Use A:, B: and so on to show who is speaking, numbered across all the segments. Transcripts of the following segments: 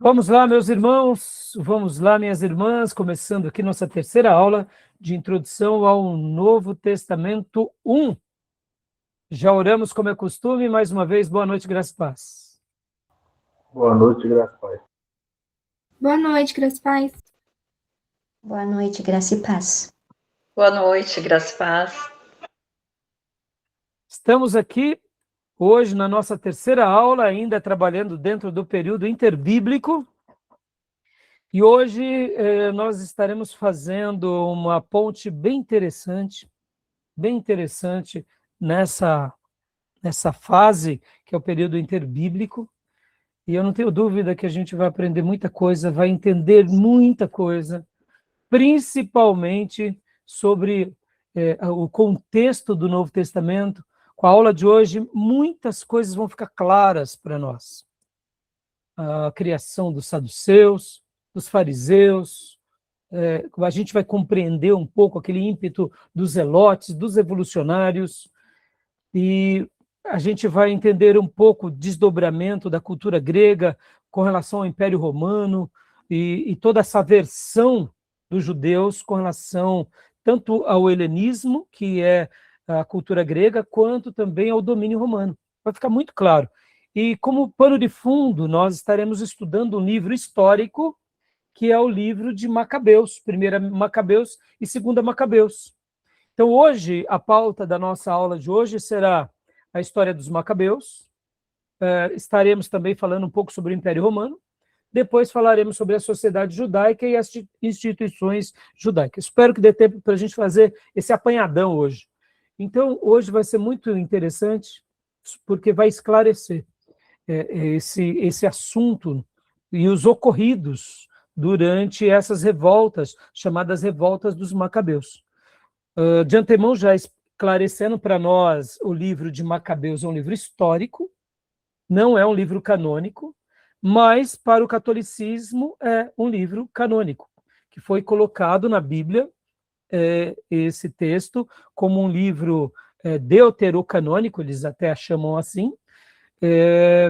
A: Vamos lá, meus irmãos, vamos lá, minhas irmãs, começando aqui nossa terceira aula de introdução ao Novo Testamento 1. Já oramos como é costume, mais uma vez, boa noite, graça e paz.
B: Boa noite, graça e paz.
C: Boa noite, graça e paz.
D: Boa noite, graça e paz.
E: Boa noite, graça e paz.
A: Estamos aqui hoje na nossa terceira aula, ainda trabalhando dentro do período interbíblico, e hoje nós estaremos fazendo uma ponte bem interessante nessa fase, que é o período interbíblico, e eu não tenho dúvida que a gente vai aprender muita coisa, vai entender muita coisa, principalmente sobre o contexto do Novo Testamento. Com a aula de hoje, muitas coisas vão ficar claras para nós. A criação dos saduceus, dos fariseus, a gente vai compreender um pouco aquele ímpeto dos zelotes, dos revolucionários, e a gente vai entender um pouco o desdobramento da cultura grega com relação ao Império Romano e toda essa versão dos judeus com relação tanto ao helenismo, que é a cultura grega, quanto também ao domínio romano. Vai ficar muito claro. E como pano de fundo, nós estaremos estudando um livro histórico, que é o livro de Macabeus, 1 Macabeus e 2 Macabeus. Então, hoje, a pauta da nossa aula de hoje será a história dos Macabeus. Estaremos também falando um pouco sobre o Império Romano. Depois falaremos sobre a sociedade judaica e as instituições judaicas. Espero que dê tempo para a gente fazer esse apanhadão hoje. Então, hoje vai ser muito interessante, porque vai esclarecer esse assunto e os ocorridos durante essas revoltas, chamadas revoltas dos Macabeus. De antemão, já esclarecendo para nós, o livro de Macabeus é um livro histórico, não é um livro canônico, mas para o catolicismo é um livro canônico, que foi colocado na Bíblia, esse texto, como um livro deuterocanônico, eles até a chamam assim,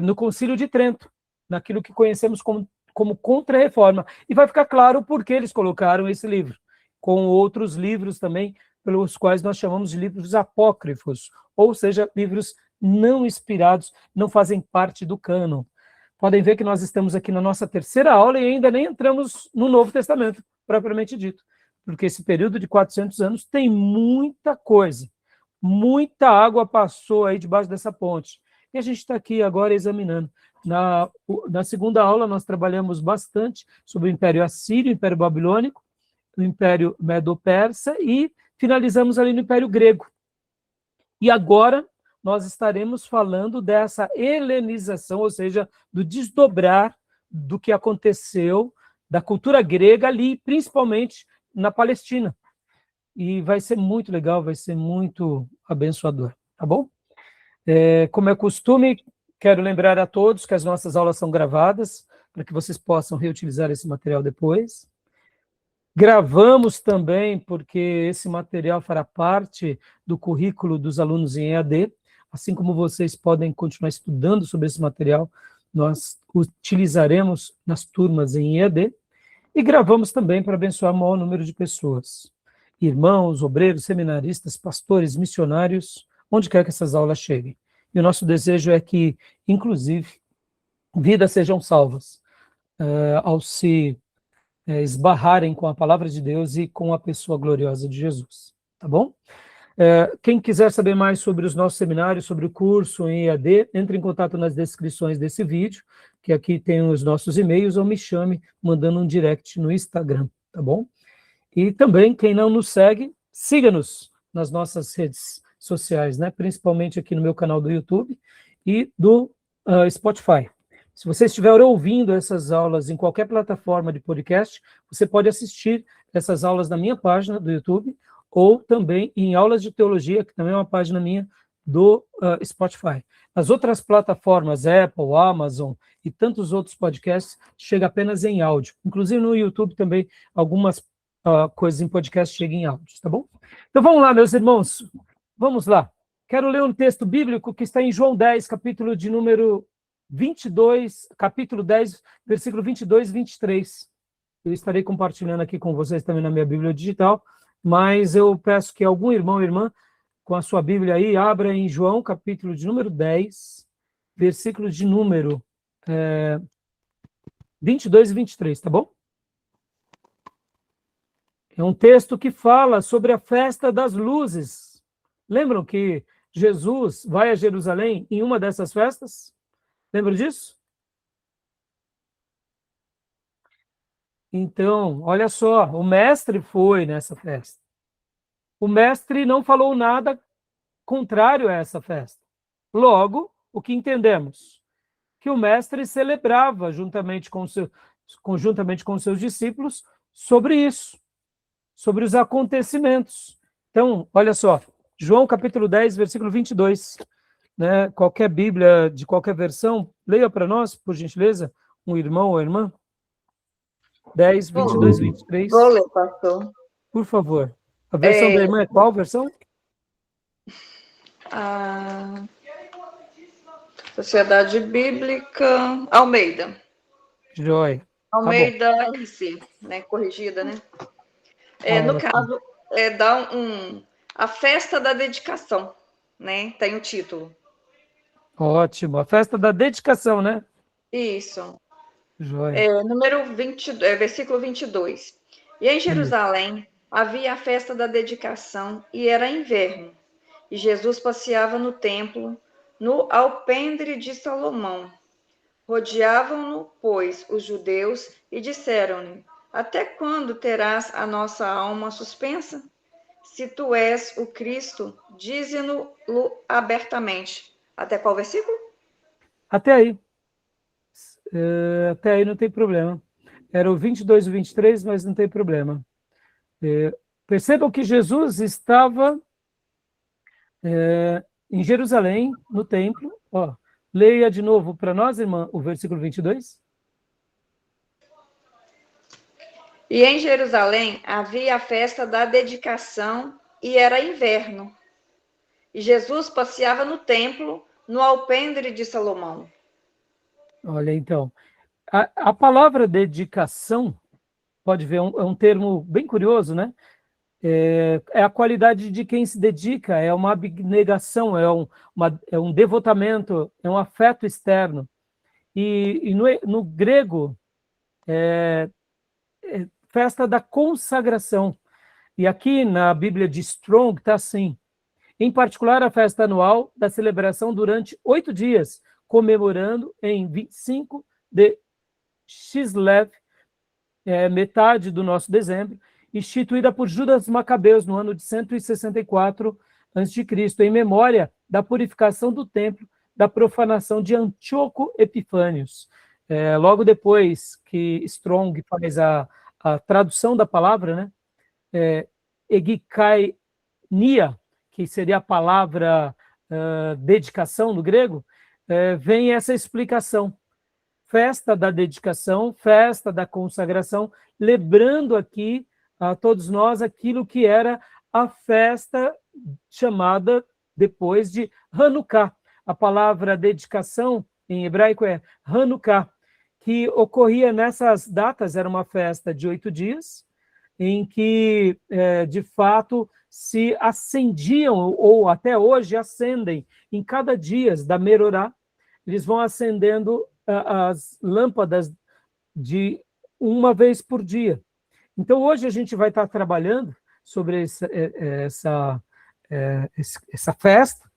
A: no Concílio de Trento, naquilo que conhecemos como Contra-Reforma. E vai ficar claro por que eles colocaram esse livro, com outros livros também, pelos quais nós chamamos de livros apócrifos, ou seja, livros não inspirados, não fazem parte do cânon. Podem ver que nós estamos aqui na nossa terceira aula e ainda nem entramos no Novo Testamento, propriamente dito, porque esse período de 400 anos tem muita coisa, muita água passou aí debaixo dessa ponte. E a gente está aqui agora examinando. Na segunda aula nós trabalhamos bastante sobre o Império Assírio, o Império Babilônico, o Império Medo-Persa e finalizamos ali no Império Grego. E agora nós estaremos falando dessa helenização, ou seja, do desdobrar do que aconteceu da cultura grega ali, principalmente na Palestina. E vai ser muito legal, vai ser muito abençoador, tá bom? Como é costume, quero lembrar a todos que as nossas aulas são gravadas, para que vocês possam reutilizar esse material depois. Gravamos também, porque esse material fará parte do currículo dos alunos em EAD, assim como vocês podem continuar estudando sobre esse material, nós utilizaremos nas turmas em EAD, e gravamos também para abençoar o maior número de pessoas, irmãos, obreiros, seminaristas, pastores, missionários, onde quer que essas aulas cheguem. E o nosso desejo é que, inclusive, vidas sejam salvas, ao se esbarrarem com a palavra de Deus e com a pessoa gloriosa de Jesus, tá bom? Quem quiser saber mais sobre os nossos seminários, sobre o curso em EAD, entre em contato nas descrições desse vídeo, que aqui tem os nossos e-mails, ou me chame mandando um direct no Instagram, tá bom? E também, quem não nos segue, siga-nos nas nossas redes sociais, né? Principalmente aqui no meu canal do YouTube e do Spotify. Se você estiver ouvindo essas aulas em qualquer plataforma de podcast, você pode assistir essas aulas na minha página do YouTube, ou também em Aulas de Teologia, que também é uma página minha do Spotify. As outras plataformas, Apple, Amazon e tantos outros podcasts, chega apenas em áudio. Inclusive no YouTube também, algumas coisas em podcast chegam em áudio, tá bom? Então vamos lá, meus irmãos, vamos lá. Quero ler um texto bíblico que está em João 10, capítulo de número 22, capítulo 10, versículo 22 e 23. Eu estarei compartilhando aqui com vocês também na minha Bíblia digital, mas eu peço que algum irmão ou irmã, com a sua Bíblia aí, abra em João, capítulo de número 10, versículo de número 22 e 23, tá bom? É um texto que fala sobre a festa das luzes. Lembram que Jesus vai a Jerusalém em uma dessas festas? Lembra disso? Então, olha só, o mestre foi nessa festa. O mestre não falou nada contrário a essa festa. Logo, o que entendemos? Que o mestre celebrava conjuntamente com seus discípulos sobre isso, sobre os acontecimentos. Então, olha só, João capítulo 10, versículo 22. Né? Qualquer Bíblia, de qualquer versão, leia para nós, por gentileza, um irmão ou irmã. 10, 22, 23.
E: Vou ler, pastor.
A: Por favor. A versão da irmã é qual versão?
E: A Sociedade Bíblica Almeida.
A: Joia.
E: Almeida RC, né? Corrigida, né? No caso, dá a festa da dedicação, né? Tem o título.
A: Ótimo. A festa da dedicação, né?
E: Isso.
A: Joia.
E: Número 20, versículo 22. E em Jerusalém havia a festa da dedicação e era inverno. E Jesus passeava no templo, no alpendre de Salomão. Rodeavam-no, pois, os judeus e disseram-lhe: até quando terás a nossa alma suspensa? Se tu és o Cristo, dize-no-lo abertamente. Até qual versículo?
A: Até aí. Até aí não tem problema. Era o 22 e 23, mas não tem problema. Percebam que Jesus estava em Jerusalém, no templo. Ó, leia de novo para nós, irmã, o versículo 22.
E: E em Jerusalém havia a festa da dedicação e era inverno. E Jesus passeava no templo, no alpendre de Salomão.
A: Olha, então, a palavra dedicação, pode ver, é um termo bem curioso, né? É a qualidade de quem se dedica, é uma abnegação, é um devotamento, é um afeto externo. E no grego, é festa da consagração. E aqui na Bíblia de Strong está assim: em particular a festa anual da celebração durante 8 dias, comemorando em 25 de Kislev, metade do nosso dezembro, instituída por Judas Macabeus no ano de 164 a.C., em memória da purificação do templo, da profanação de Antíoco Epifânios. Logo depois que Strong faz a tradução da palavra, né, egikainia, que seria a palavra dedicação no grego, vem essa explicação. Festa da dedicação, festa da consagração, lembrando aqui a todos nós aquilo que era a festa chamada depois de Hanukkah. A palavra dedicação em hebraico é Hanukkah, que ocorria nessas datas, era uma festa de 8 dias, em que, de fato, se acendiam, ou até hoje acendem, em cada dia da Merorá, eles vão acendendo as lâmpadas de uma vez por dia. Então, hoje a gente vai estar trabalhando sobre essa festa,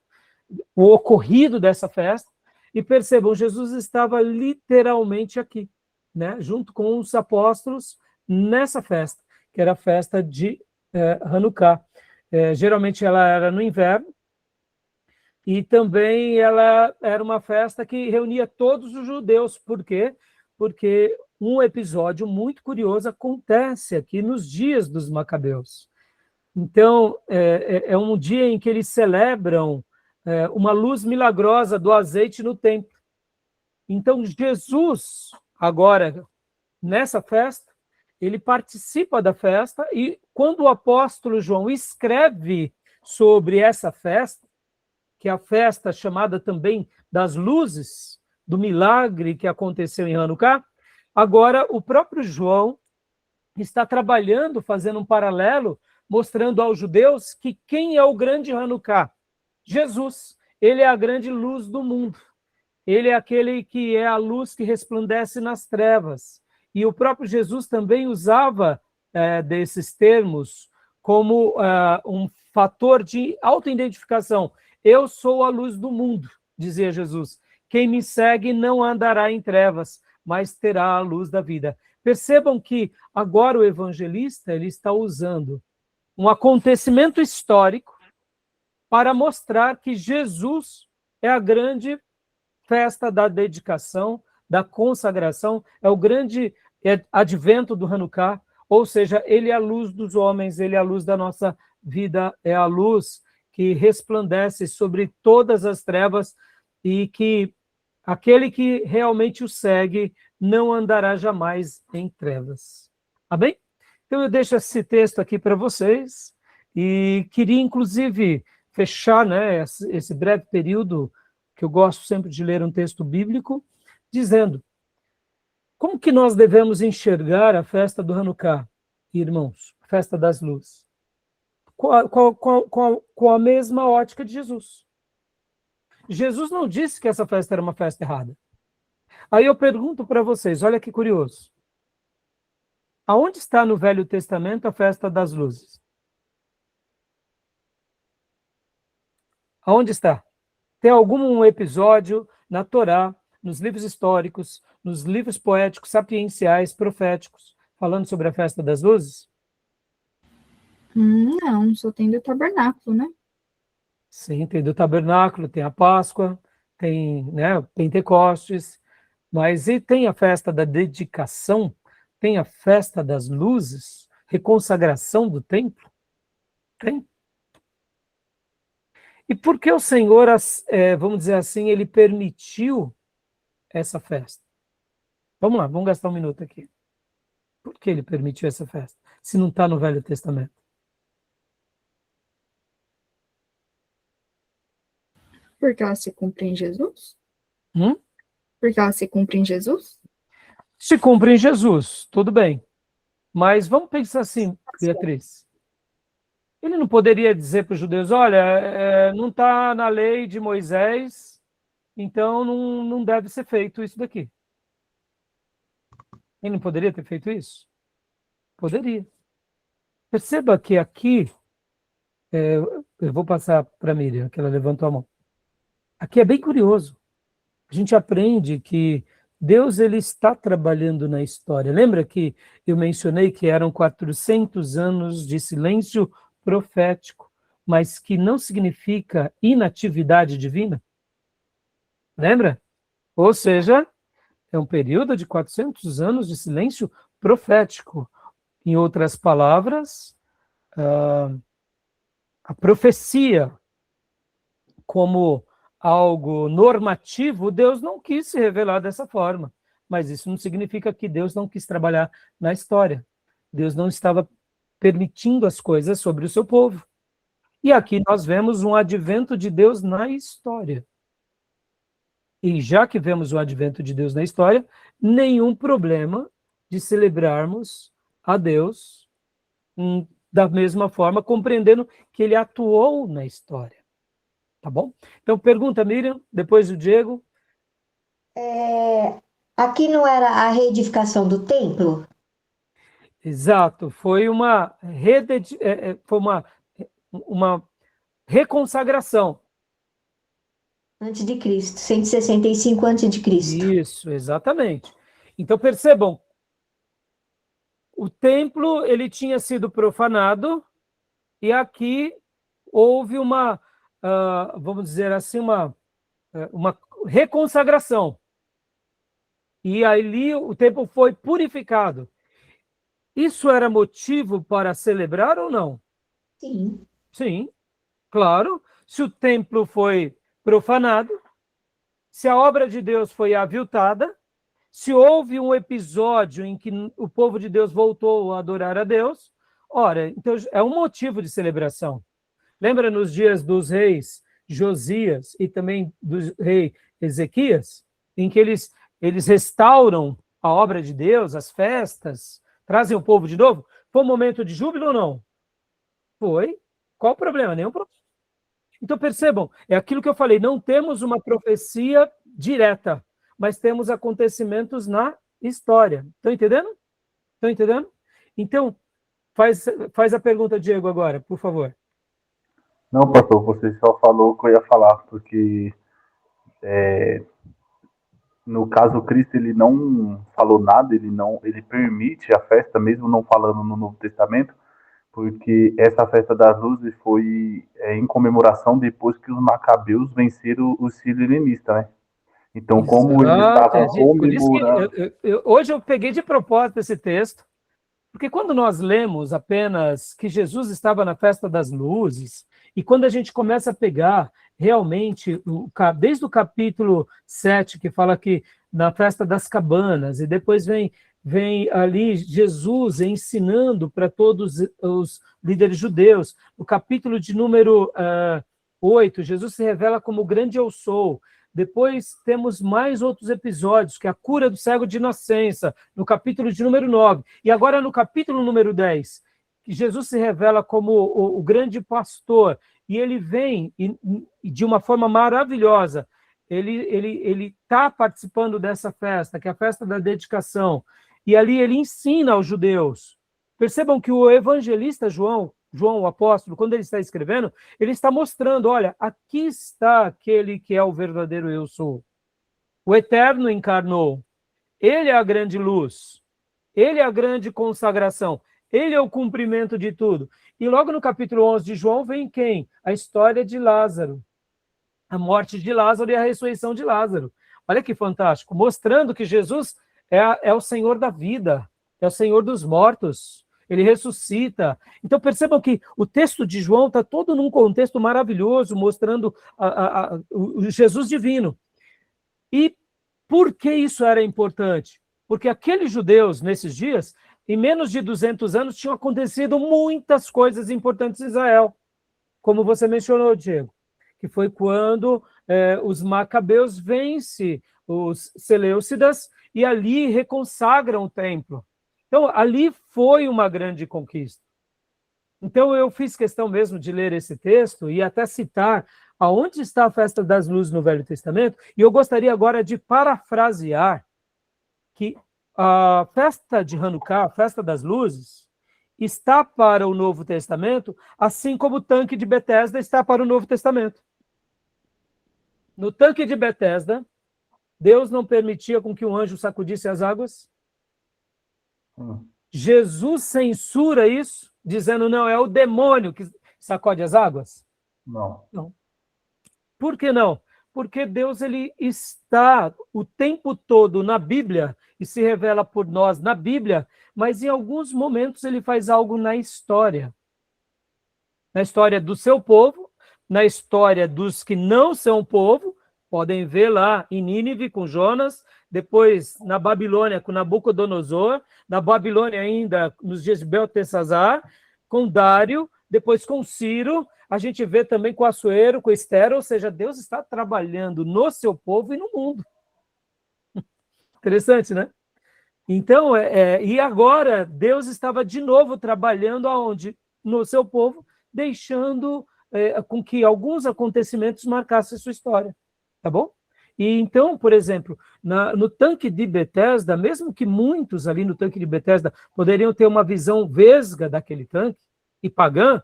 A: o ocorrido dessa festa, e percebam, Jesus estava literalmente aqui, né, junto com os apóstolos, nessa festa, que era a festa de Hanukkah. Geralmente ela era no inverno, e também ela era uma festa que reunia todos os judeus. Por quê? Porque um episódio muito curioso acontece aqui nos dias dos Macabeus. Então, é um dia em que eles celebram uma luz milagrosa do azeite no templo. Então, Jesus, agora, nessa festa, ele participa da festa, e quando o apóstolo João escreve sobre essa festa, que é a festa chamada também das luzes, do milagre que aconteceu em Hanukkah, agora o próprio João está trabalhando, fazendo um paralelo, mostrando aos judeus que quem é o grande Hanukkah? Jesus. Ele é a grande luz do mundo. Ele é aquele que é a luz que resplandece nas trevas. E o próprio Jesus também usava desses termos como um fator de autoidentificação. Eu sou a luz do mundo, dizia Jesus. Quem me segue não andará em trevas, mas terá a luz da vida. Percebam que agora o evangelista ele está usando um acontecimento histórico para mostrar que Jesus é a grande festa da dedicação, da consagração, é o grande advento do Hanukkah, ou seja, ele é a luz dos homens, ele é a luz da nossa vida, é a luz que resplandece sobre todas as trevas e que aquele que realmente o segue não andará jamais em trevas. Amém? Então eu deixo esse texto aqui para vocês e queria inclusive fechar, né, esse breve período que eu gosto sempre de ler um texto bíblico, dizendo como que nós devemos enxergar a festa do Hanukkah, irmãos, a festa das luzes, com a mesma ótica de Jesus. Jesus não disse que essa festa era uma festa errada. Aí eu pergunto para vocês, olha que curioso. Aonde está no Velho Testamento a festa das luzes? Aonde está? Tem algum episódio na Torá, nos livros históricos, nos livros poéticos, sapienciais, proféticos, falando sobre a festa das luzes?
C: Não, só tem do tabernáculo, né?
A: Sim, tem do tabernáculo, tem a Páscoa, tem, né, Pentecostes, mas e tem a festa da dedicação, tem a festa das luzes, reconsagração do templo? Tem. E por que o Senhor, vamos dizer assim, ele permitiu essa festa? Vamos lá, vamos gastar um minuto aqui. Por que ele permitiu essa festa? Se não está no Velho Testamento.
C: Porque ela se cumpre em Jesus?
A: Hum?
C: Porque ela se cumpre em Jesus?
A: Se cumpre em Jesus, tudo bem. Mas vamos pensar assim, Beatriz. Ele não poderia dizer para os judeus, olha, não está na lei de Moisés, então não deve ser feito isso daqui. Ele não poderia ter feito isso? Poderia. Perceba que aqui, eu vou passar para a Miriam, que ela levantou a mão. Aqui é bem curioso. A gente aprende que Deus ele está trabalhando na história. Lembra que eu mencionei que eram 400 anos de silêncio profético, mas que não significa inatividade divina? Lembra? Ou seja, é um período de 400 anos de silêncio profético. Em outras palavras, a profecia como algo normativo, Deus não quis se revelar dessa forma. Mas isso não significa que Deus não quis trabalhar na história. Deus não estava permitindo as coisas sobre o seu povo. E aqui nós vemos um advento de Deus na história. E já que vemos o advento de Deus na história, nenhum problema de celebrarmos a Deus da mesma forma, compreendendo que ele atuou na história. Tá bom? Então, pergunta, Miriam, depois o Diego.
D: Aqui não era a reedificação do templo?
A: Exato, foi uma reconsagração.
D: Antes de Cristo, 165 antes de Cristo.
A: Isso, exatamente. Então, percebam, o templo ele tinha sido profanado e aqui houve uma, vamos dizer assim, uma reconsagração. E ali o templo foi purificado. Isso era motivo para celebrar ou não?
D: Sim.
A: Sim, claro. Se o templo foi profanado, se a obra de Deus foi aviltada, se houve um episódio em que o povo de Deus voltou a adorar a Deus, ora, então é um motivo de celebração. Lembra nos dias dos reis Josias e também do rei Ezequias? em que eles restauram a obra de Deus, as festas, trazem o povo de novo, foi um momento de júbilo ou não? Foi. Qual o problema? Nenhum problema. Então, percebam, é aquilo que eu falei, não temos uma profecia direta, mas temos acontecimentos na história. Estão entendendo? Estão entendendo? Então, faz a pergunta, Diego, agora, por favor.
B: Não, pastor, você só falou o que eu ia falar, porque no caso Cristo ele não falou nada, ele permite a festa, mesmo não falando no Novo Testamento, porque essa festa das luzes foi em comemoração depois que os macabeus venceram os sírio-helenistas, né? Então, como eles estavam
A: Por isso
B: comemorando...
A: que hoje eu peguei de propósito esse texto, porque quando nós lemos apenas que Jesus estava na festa das luzes, e quando a gente começa a pegar realmente, desde o capítulo 7, que fala que na festa das cabanas, e depois vem ali Jesus ensinando para todos os líderes judeus, no capítulo de número 8, Jesus se revela como o grande eu sou. Depois temos mais outros episódios, que é a cura do cego de nascença, no capítulo de número 9. E agora no capítulo número 10, que Jesus se revela como o grande pastor, e ele vem de uma forma maravilhosa. Ele está participando dessa festa, que é a festa da dedicação, e ali ele ensina aos judeus. Percebam que o evangelista João, o apóstolo, quando ele está escrevendo, ele está mostrando, olha, aqui está aquele que é o verdadeiro eu sou. O Eterno encarnou. Ele é a grande luz. Ele é a grande consagração. Ele é o cumprimento de tudo. E logo no capítulo 11 de João vem quem? A história de Lázaro. A morte de Lázaro e a ressurreição de Lázaro. Olha que fantástico. Mostrando que Jesus é o Senhor da vida, é o Senhor dos mortos. Ele ressuscita. Então percebam que o texto de João está todo num contexto maravilhoso, mostrando o Jesus divino. E por que isso era importante? Porque aqueles judeus, nesses dias, em menos de 200 anos, tinham acontecido muitas coisas importantes em Israel. Como você mencionou, Diego, que foi quando os macabeus vencem os seleucidas e ali reconsagram o templo. Então, ali foi uma grande conquista. Então, eu fiz questão mesmo de ler esse texto e até citar aonde está a festa das luzes no Velho Testamento, e eu gostaria agora de parafrasear que a festa de Hanukkah, a festa das luzes, está para o Novo Testamento, assim como o tanque de Betesda está para o Novo Testamento. No tanque de Betesda, Deus não permitia com que um anjo sacudisse as águas. Jesus censura isso, dizendo, não, é o demônio que sacode as águas?
B: Não.
A: Não. Por que não? Porque Deus ele está o tempo todo na Bíblia e se revela por nós na Bíblia, mas em alguns momentos ele faz algo na história. Na história do seu povo, na história dos que não são povo, podem ver lá em Nínive com Jonas, depois na Babilônia com Nabucodonosor, na Babilônia ainda nos dias de Beltesazar, com Dário, depois com Ciro, a gente vê também com Assuero, com Esther, ou seja, Deus está trabalhando no seu povo e no mundo. Interessante, né? Então, e agora Deus estava de novo trabalhando aonde? No seu povo, deixando com que alguns acontecimentos marcassem sua história. Tá bom? E então, por exemplo, no tanque de Betesda, mesmo que muitos ali no tanque de Betesda poderiam ter uma visão vesga daquele tanque e pagã,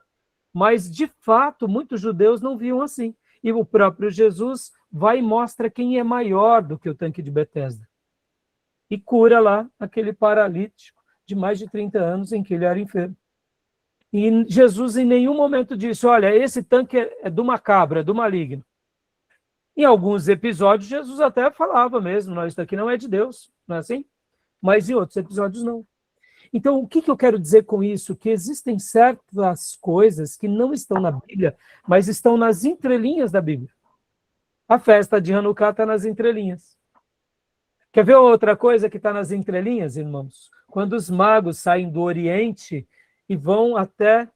A: mas de fato muitos judeus não viam assim. E o próprio Jesus vai e mostra quem é maior do que o tanque de Betesda. E cura lá aquele paralítico de mais de 30 anos em que ele era enfermo. E Jesus em nenhum momento disse, olha, esse tanque é do macabro, é do maligno. Em alguns episódios, Jesus até falava mesmo, não, isso daqui não é de Deus, não é assim? Mas em outros episódios, não. Então, o que eu quero dizer com isso? Que existem certas coisas que não estão na Bíblia, mas estão nas entrelinhas da Bíblia. A festa de Hanukkah está nas entrelinhas. Quer ver outra coisa que está nas entrelinhas, irmãos? Quando os magos saem do Oriente e vão até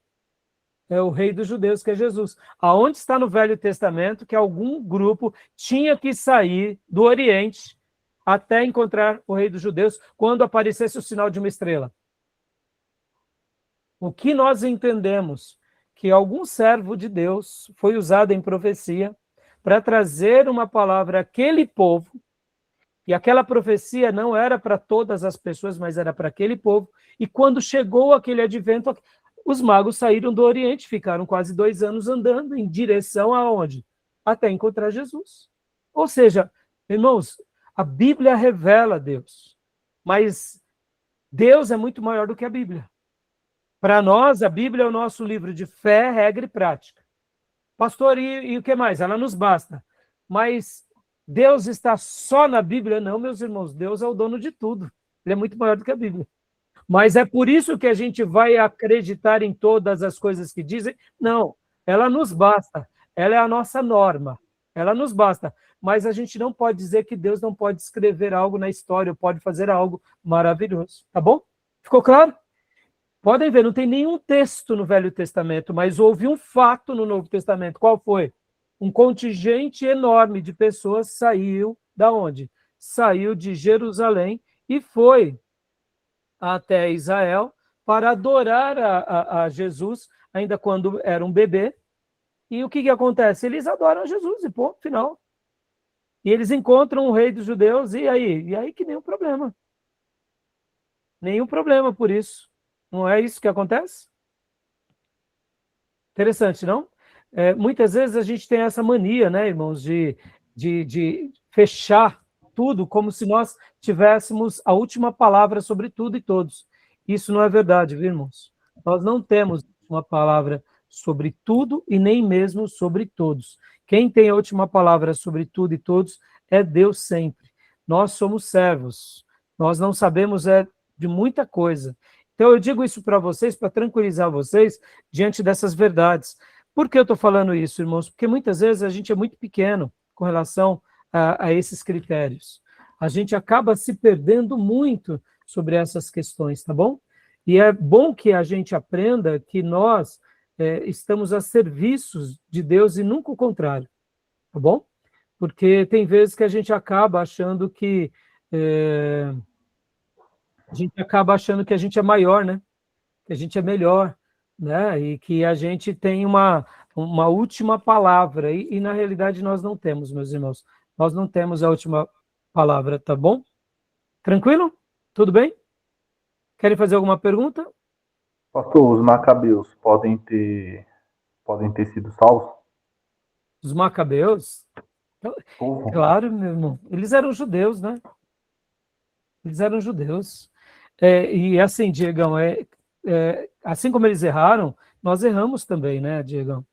A: o rei dos judeus, que é Jesus. Aonde está no Velho Testamento que algum grupo tinha que sair do Oriente até encontrar o rei dos judeus, quando aparecesse o sinal de uma estrela. O que nós entendemos? Que algum servo de Deus foi usado em profecia para trazer uma palavra àquele povo, e aquela profecia não era para todas as pessoas, mas era para aquele povo, e quando chegou aquele advento, os magos saíram do Oriente, ficaram quase 2 anos andando em direção aonde? Até encontrar Jesus. Ou seja, irmãos, a Bíblia revela Deus, mas Deus é muito maior do que a Bíblia. Para nós, a Bíblia é o nosso livro de fé, regra e prática. Pastor, e o que mais? Ela nos basta. Mas Deus está só na Bíblia? Não, meus irmãos, Deus é o dono de tudo. Ele é muito maior do que a Bíblia. Mas é por isso que a gente vai acreditar em todas as coisas que dizem? Não, ela nos basta. Ela é a nossa norma. Ela nos basta. Mas a gente não pode dizer que Deus não pode escrever algo na história, ou pode fazer algo maravilhoso. Tá bom? Ficou claro? Podem ver, não tem nenhum texto no Velho Testamento, mas houve um fato no Novo Testamento. Qual foi? Um contingente enorme de pessoas saiu da onde? Saiu de Jerusalém e foi até Israel para adorar a Jesus, ainda quando era um bebê. E o que acontece? Eles adoram a Jesus, e ponto, final. E eles encontram o rei dos judeus, e aí? E aí que nenhum problema. Nenhum problema por isso. Não é isso que acontece? Interessante, não? Muitas vezes a gente tem essa mania, né, irmãos, de fechar tudo como se nós tivéssemos a última palavra sobre tudo e todos. Isso não é verdade, viu, irmãos? Nós não temos uma palavra sobre tudo e nem mesmo sobre todos. Quem tem a última palavra sobre tudo e todos é Deus sempre. Nós somos servos. Nós não sabemos de muita coisa. Então, eu digo isso para vocês, para tranquilizar vocês diante dessas verdades. Por que eu estou falando isso, irmãos? Porque muitas vezes a gente é muito pequeno com relação a esses critérios. A gente acaba se perdendo muito sobre essas questões, tá bom? E é bom que a gente aprenda que nós estamos a serviços de Deus e nunca o contrário, tá bom? Porque tem vezes que a gente acaba achando que... a gente acaba achando que a gente é maior, né? Que a gente é melhor, né? E que a gente tem uma última palavra. E na realidade nós não temos, meus irmãos. Nós não temos a última palavra, tá bom? Tranquilo? Tudo bem? Querem fazer alguma pergunta?
B: Pastor, os macabeus podem ter sido salvos?
A: Os macabeus?
B: Povo?
A: Claro, meu irmão. Eles eram judeus, né? Eles eram judeus. E assim, Diegão, assim como eles erraram, nós erramos também, né, Diegão?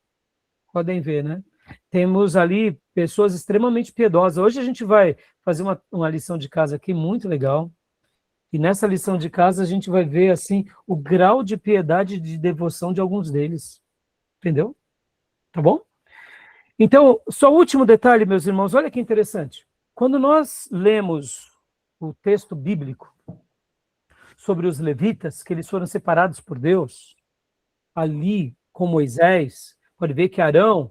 A: Podem ver, né? Temos ali pessoas extremamente piedosas. Hoje a gente vai fazer uma lição de casa aqui muito legal. E nessa lição de casa a gente vai ver, assim, o grau de piedade e de devoção de alguns deles. Entendeu? Tá bom? Então, só o último detalhe, meus irmãos, olha que interessante. Quando nós lemos o texto bíblico sobre os levitas, que eles foram separados por Deus, ali com Moisés, pode ver que Arão,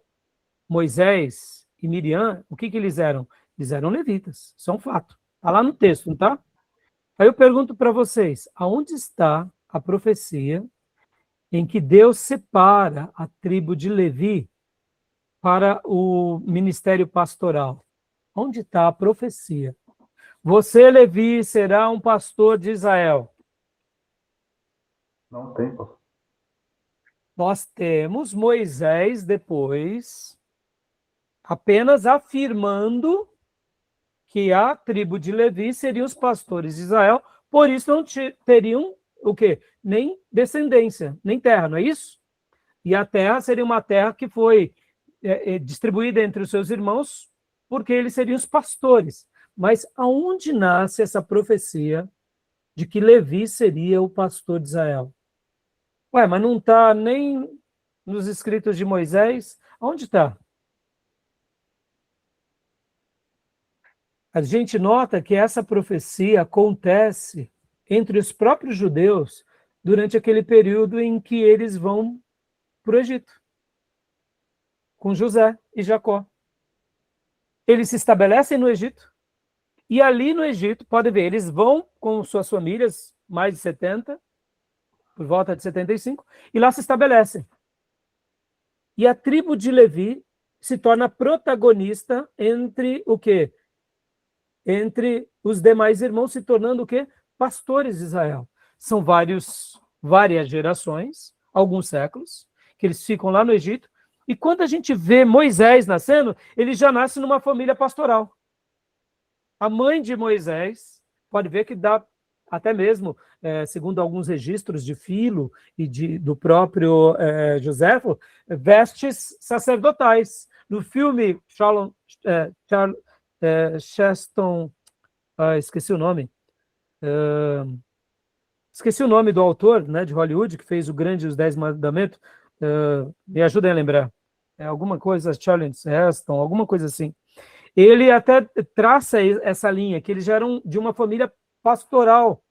A: Moisés e Miriam, o que eles eram? Eles eram levitas, isso é um fato. Está lá no texto, não tá? Aí eu pergunto para vocês, aonde está a profecia em que Deus separa a tribo de Levi para o ministério pastoral? Onde está a profecia? Você, Levi, será um pastor de Israel.
B: Não tem, pastor.
A: Nós temos Moisés depois apenas afirmando que a tribo de Levi seriam os pastores de Israel, por isso não teriam o quê? Nem descendência, nem terra, não é isso? E a terra seria uma terra que foi distribuída entre os seus irmãos, porque eles seriam os pastores. Mas aonde nasce essa profecia de que Levi seria o pastor de Israel? Ué, mas não está nem nos escritos de Moisés? Onde está? A gente nota que essa profecia acontece entre os próprios judeus durante aquele período em que eles vão para o Egito, com José e Jacó. Eles se estabelecem no Egito, E ali no Egito, pode ver, eles vão com suas famílias, mais de 70, por volta de 75, e lá se estabelecem. E a tribo de Levi se torna protagonista entre o quê? Entre os demais irmãos, se tornando o quê? Pastores de Israel. São várias gerações, alguns séculos, que eles ficam lá no Egito, e quando a gente vê Moisés nascendo, ele já nasce numa família pastoral. A mãe de Moisés, pode ver que dá até mesmo, segundo alguns registros de Filo e do próprio Joséfo, vestes sacerdotais. No filme Cheston, esqueci o nome, do autor, né, de Hollywood, que fez o Grande e os 10 Mandamentos, me ajudem a lembrar, alguma coisa, Charlton Heston, alguma coisa assim. Ele até traça essa linha, que eles já eram de uma família pastoral.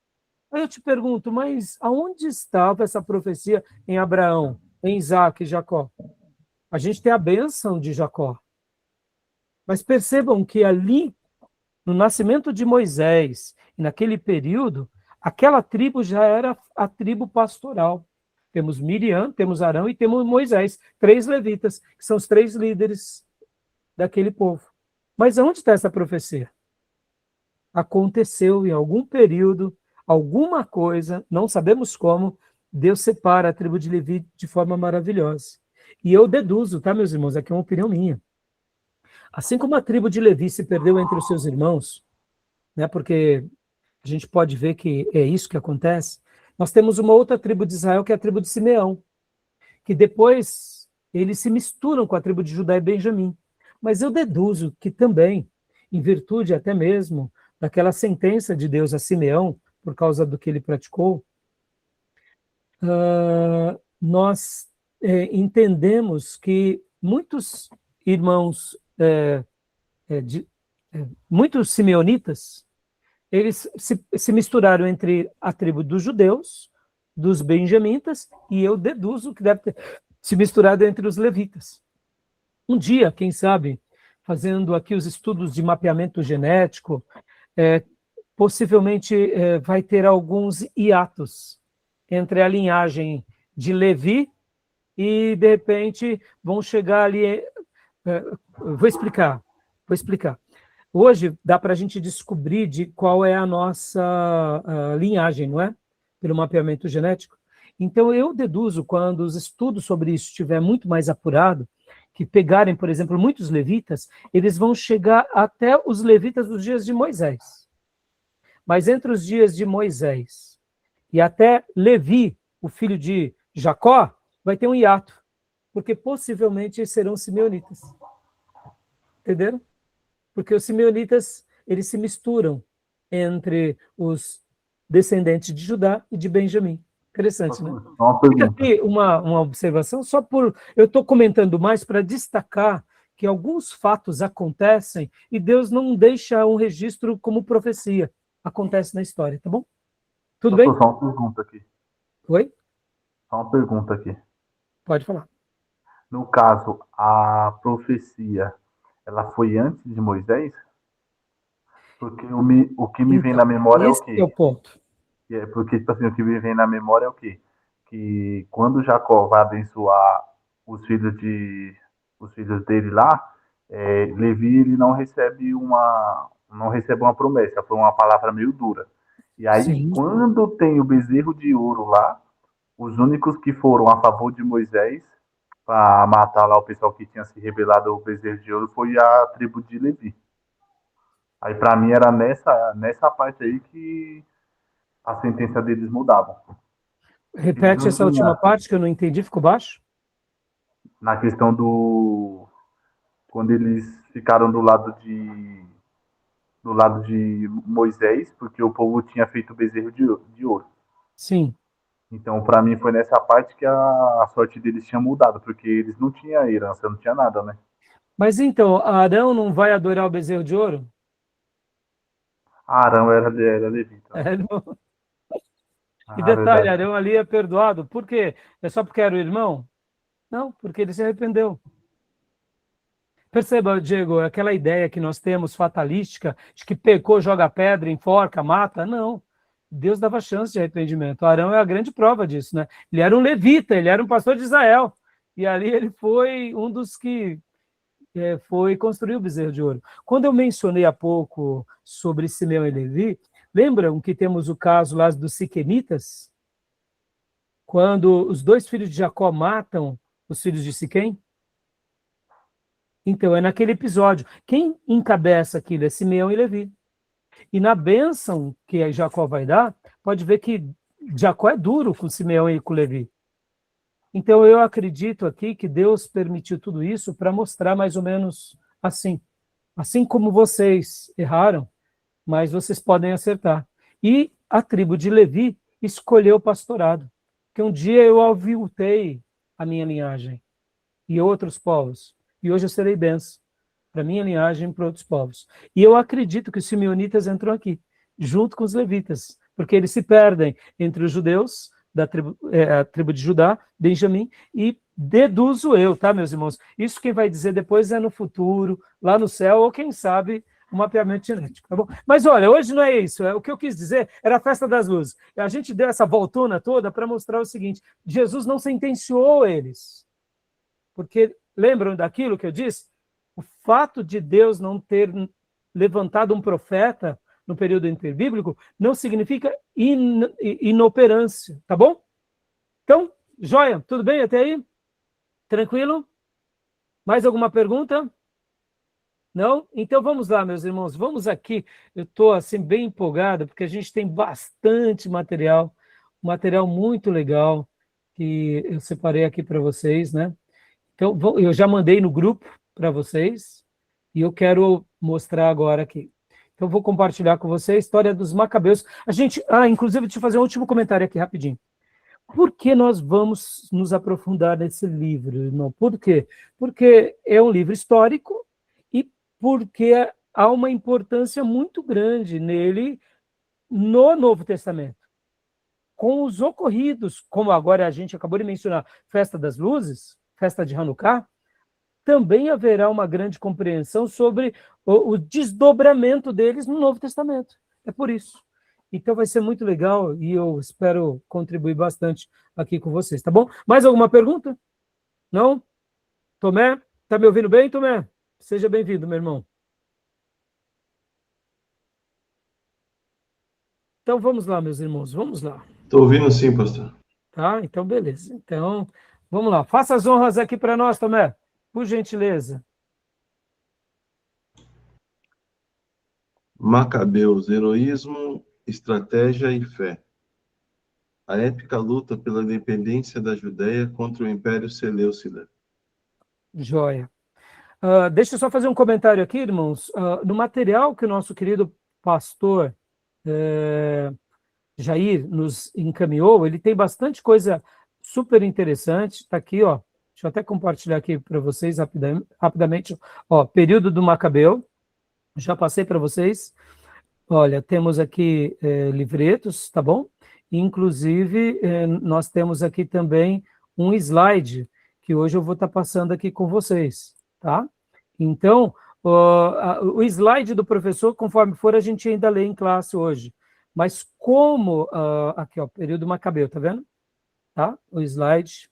A: Aí eu te pergunto, mas aonde estava essa profecia em Abraão, em Isaac e Jacó? A gente tem a bênção de Jacó. Mas percebam que ali, no nascimento de Moisés, e naquele período, aquela tribo já era a tribo pastoral. Temos Miriam, temos Arão e temos Moisés, 3 levitas, que são os 3 líderes daquele povo. Mas onde está essa profecia? Aconteceu em algum período, alguma coisa, não sabemos como, Deus separa a tribo de Levi de forma maravilhosa. E eu deduzo, tá, meus irmãos, aqui é uma opinião minha. Assim como a tribo de Levi se perdeu entre os seus irmãos, né, porque a gente pode ver que é isso que acontece, nós temos uma outra tribo de Israel, que é a tribo de Simeão, que depois eles se misturam com a tribo de Judá e Benjamim. Mas eu deduzo que também, em virtude até mesmo daquela sentença de Deus a Simeão, por causa do que ele praticou, nós entendemos que muitos irmãos, muitos simeonitas, eles se misturaram entre a tribo dos judeus, dos benjamitas, e eu deduzo que deve ter se misturado entre os levitas. Um dia, quem sabe, fazendo aqui os estudos de mapeamento genético, possivelmente vai ter alguns hiatos entre a linhagem de Levi e, de repente, vão chegar ali... Vou explicar. Hoje dá para a gente descobrir de qual é a nossa linhagem, não é? Pelo mapeamento genético. Então, eu deduzo, quando os estudos sobre isso estiver muito mais apurado, que pegarem, por exemplo, muitos levitas, eles vão chegar até os levitas dos dias de Moisés. Mas entre os dias de Moisés e até Levi, o filho de Jacó, vai ter um hiato, porque possivelmente serão simeonitas. Entenderam? Porque os simeonitas, eles se misturam entre os descendentes de Judá e de Benjamim. Interessante, né? Fica aqui uma observação, só por... Eu estou comentando mais para destacar que alguns fatos acontecem e Deus não deixa um registro como profecia. Acontece na história, tá bom? Tudo bem?
B: Só uma pergunta aqui.
A: Oi?
B: Só uma pergunta aqui.
A: Pode falar.
B: No caso, a profecia, ela foi antes de Moisés? Porque o que me vem na memória é o quê?
A: Esse é o ponto.
B: Porque, tipo assim, o que me vem na memória é o quê? Que quando Jacó vai abençoar os filhos dele lá, Levi, ele não recebe uma promessa, foi uma palavra meio dura. E aí,
A: Sim.
B: quando tem o bezerro de ouro lá, os únicos que foram a favor de Moisés para matar lá o pessoal que tinha se rebelado ao bezerro de ouro foi a tribo de Levi. Aí, para mim, era nessa parte aí que a sentença deles mudava.
A: Repete essa última parte que eu não entendi, ficou baixo?
B: Na questão quando eles ficaram do lado de Moisés, porque o povo tinha feito o bezerro de ouro.
A: Sim.
B: Então, para mim, foi nessa parte que a sorte deles tinha mudado, porque eles não tinham herança, não tinha nada, né?
A: Mas então, Arão não vai adorar o bezerro de ouro?
B: Arão era levita.
A: Não. E detalhe, Arão ali é perdoado. Por quê? É só porque era o irmão? Não, porque ele se arrependeu. Perceba, Diego, aquela ideia que nós temos fatalística, de que pecou, joga pedra, enforca, mata, não. Deus dava chance de arrependimento. Arão é a grande prova disso, né? Ele era um levita, ele era um pastor de Israel. E ali ele foi um dos que foi construir o bezerro de ouro. Quando eu mencionei há pouco sobre Simeão e Levi, lembram que temos o caso lá dos siquemitas? Quando os 2 filhos de Jacó matam os filhos de Siquém? Então, é naquele episódio. Quem encabeça aquilo é Simeão e Levi. E na bênção que Jacó vai dar, pode ver que Jacó é duro com Simeão e com Levi. Então, eu acredito aqui que Deus permitiu tudo isso para mostrar mais ou menos assim. Assim como vocês erraram, mas vocês podem acertar. E a tribo de Levi escolheu o pastorado. Que um dia eu aviltei a minha linhagem e outros povos. E hoje eu serei bênção para minha linhagem e para outros povos. E eu acredito que os simeonitas entram aqui, junto com os levitas, porque eles se perdem entre os judeus, a tribo de Judá, Benjamim, e deduzo eu, tá, meus irmãos? Isso quem vai dizer depois é no futuro, lá no céu, ou quem sabe, o mapeamento genético, tá bom? Mas olha, hoje não é isso, o que eu quis dizer era a festa das luzes. A gente deu essa voltona toda para mostrar o seguinte: Jesus não sentenciou eles, porque lembram daquilo que eu disse? O fato de Deus não ter levantado um profeta no período interbíblico não significa inoperância, tá bom? Então, joia, tudo bem até aí? Tranquilo? Mais alguma pergunta? Não? Então vamos lá, meus irmãos, vamos aqui. Eu estou assim bem empolgado, porque a gente tem bastante material, um material muito legal, que eu separei aqui para vocês, né? Então, eu já mandei no grupo para vocês, e eu quero mostrar agora aqui. Então, vou compartilhar com vocês a história dos Macabeus. Inclusive, deixa eu fazer um último comentário aqui, rapidinho. Por que nós vamos nos aprofundar nesse livro, irmão? Por quê? Porque é um livro histórico e porque há uma importância muito grande nele no Novo Testamento. Com os ocorridos, como agora a gente acabou de mencionar, Festa das Luzes, Festa de Hanukkah, também haverá uma grande compreensão sobre o desdobramento deles no Novo Testamento. É por isso. Então vai ser muito legal e eu espero contribuir bastante aqui com vocês, tá bom? Mais alguma pergunta? Não? Tomé? Tá me ouvindo bem, Tomé? Seja bem-vindo, meu irmão. Então vamos lá, meus irmãos, vamos lá.
F: Estou ouvindo sim, pastor.
A: Tá, então beleza. Então, vamos lá. Faça as honras aqui para nós, Tomé, por gentileza.
F: Macabeus, heroísmo, estratégia e fé. A épica luta pela independência da Judéia contra o Império Seleucida.
A: Joia. Deixa eu só fazer um comentário aqui, irmãos. No material que o nosso querido pastor Jair nos encaminhou, ele tem bastante coisa super interessante. Está aqui, ó. Deixa eu até compartilhar aqui para vocês rapidamente. Ó, período do Macabeu. Já passei para vocês. Olha, temos aqui livretos, tá bom? Inclusive, nós temos aqui também um slide, que hoje eu vou estar passando aqui com vocês, tá? Então, o slide do professor, conforme for, a gente ainda lê em classe hoje. Mas como... aqui, ó, período Macabeu, tá vendo? Tá? O slide.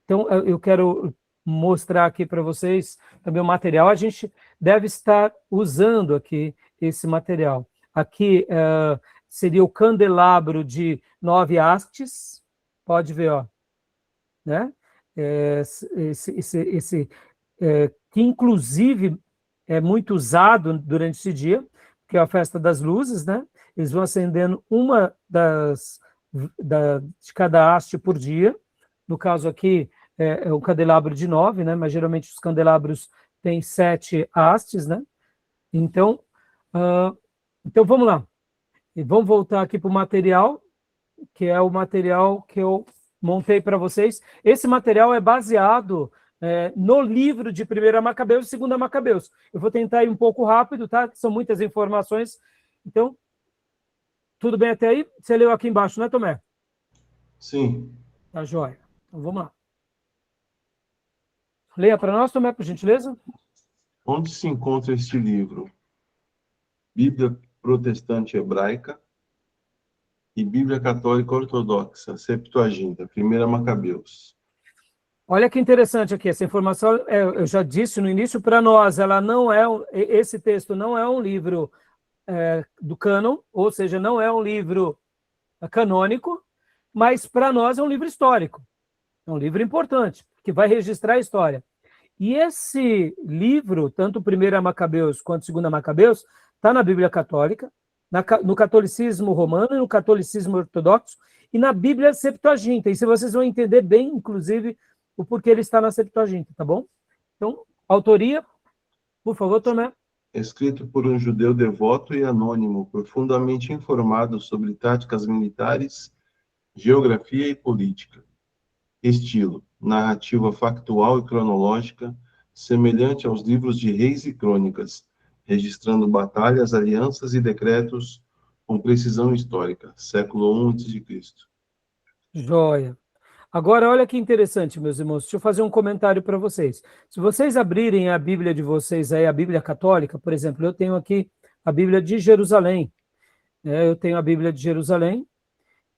A: Então, eu quero mostrar aqui para vocês também o material. A gente deve estar usando aqui esse material. Aqui seria o candelabro de 9 hastes. Pode ver, ó. Né? Que inclusive é muito usado durante esse dia, que é a festa das luzes, né? Eles vão acendendo uma de cada haste por dia. No caso aqui, é um candelabro de 9, né? Mas geralmente os candelabros têm 7 hastes, né? Então vamos lá. E vamos voltar aqui para o material, que é o material que eu montei para vocês. Esse material é baseado no livro de 1 Macabeus e 2 Macabeus. Eu vou tentar ir um pouco rápido, tá? São muitas informações. Então, tudo bem até aí? Você leu aqui embaixo, né, Tomé?
F: Sim.
A: Tá joia. Então, vamos lá. Leia para nós, Tomé, por gentileza.
F: Onde se encontra este livro? Bíblia Protestante Hebraica e Bíblia Católica Ortodoxa, Septuaginta, 1 Macabeus.
A: Olha que interessante aqui, essa informação, eu já disse no início, para nós, ela não é, esse texto não é um livro do cânon, ou seja, não é um livro canônico, mas para nós é um livro histórico, é um livro importante, que vai registrar a história. E esse livro, tanto 1 Macabeus quanto 2 Macabeus, está na Bíblia Católica, no catolicismo romano, no catolicismo ortodoxo e na Bíblia Septuaginta. E se vocês vão entender bem, inclusive, o porquê ele está na Septuaginta, tá bom? Então, autoria, por favor, Tomé.
F: Escrito por um judeu devoto e anônimo, profundamente informado sobre táticas militares, geografia e política. Estilo: narrativa factual e cronológica, semelhante aos livros de Reis e Crônicas, registrando batalhas, alianças e decretos com precisão histórica. Século I a.C.
A: Joia. Agora, olha que interessante, meus irmãos. Deixa eu fazer um comentário para vocês. Se vocês abrirem a Bíblia de vocês, aí, a Bíblia Católica, por exemplo, eu tenho aqui a Bíblia de Jerusalém. Eu tenho a Bíblia de Jerusalém.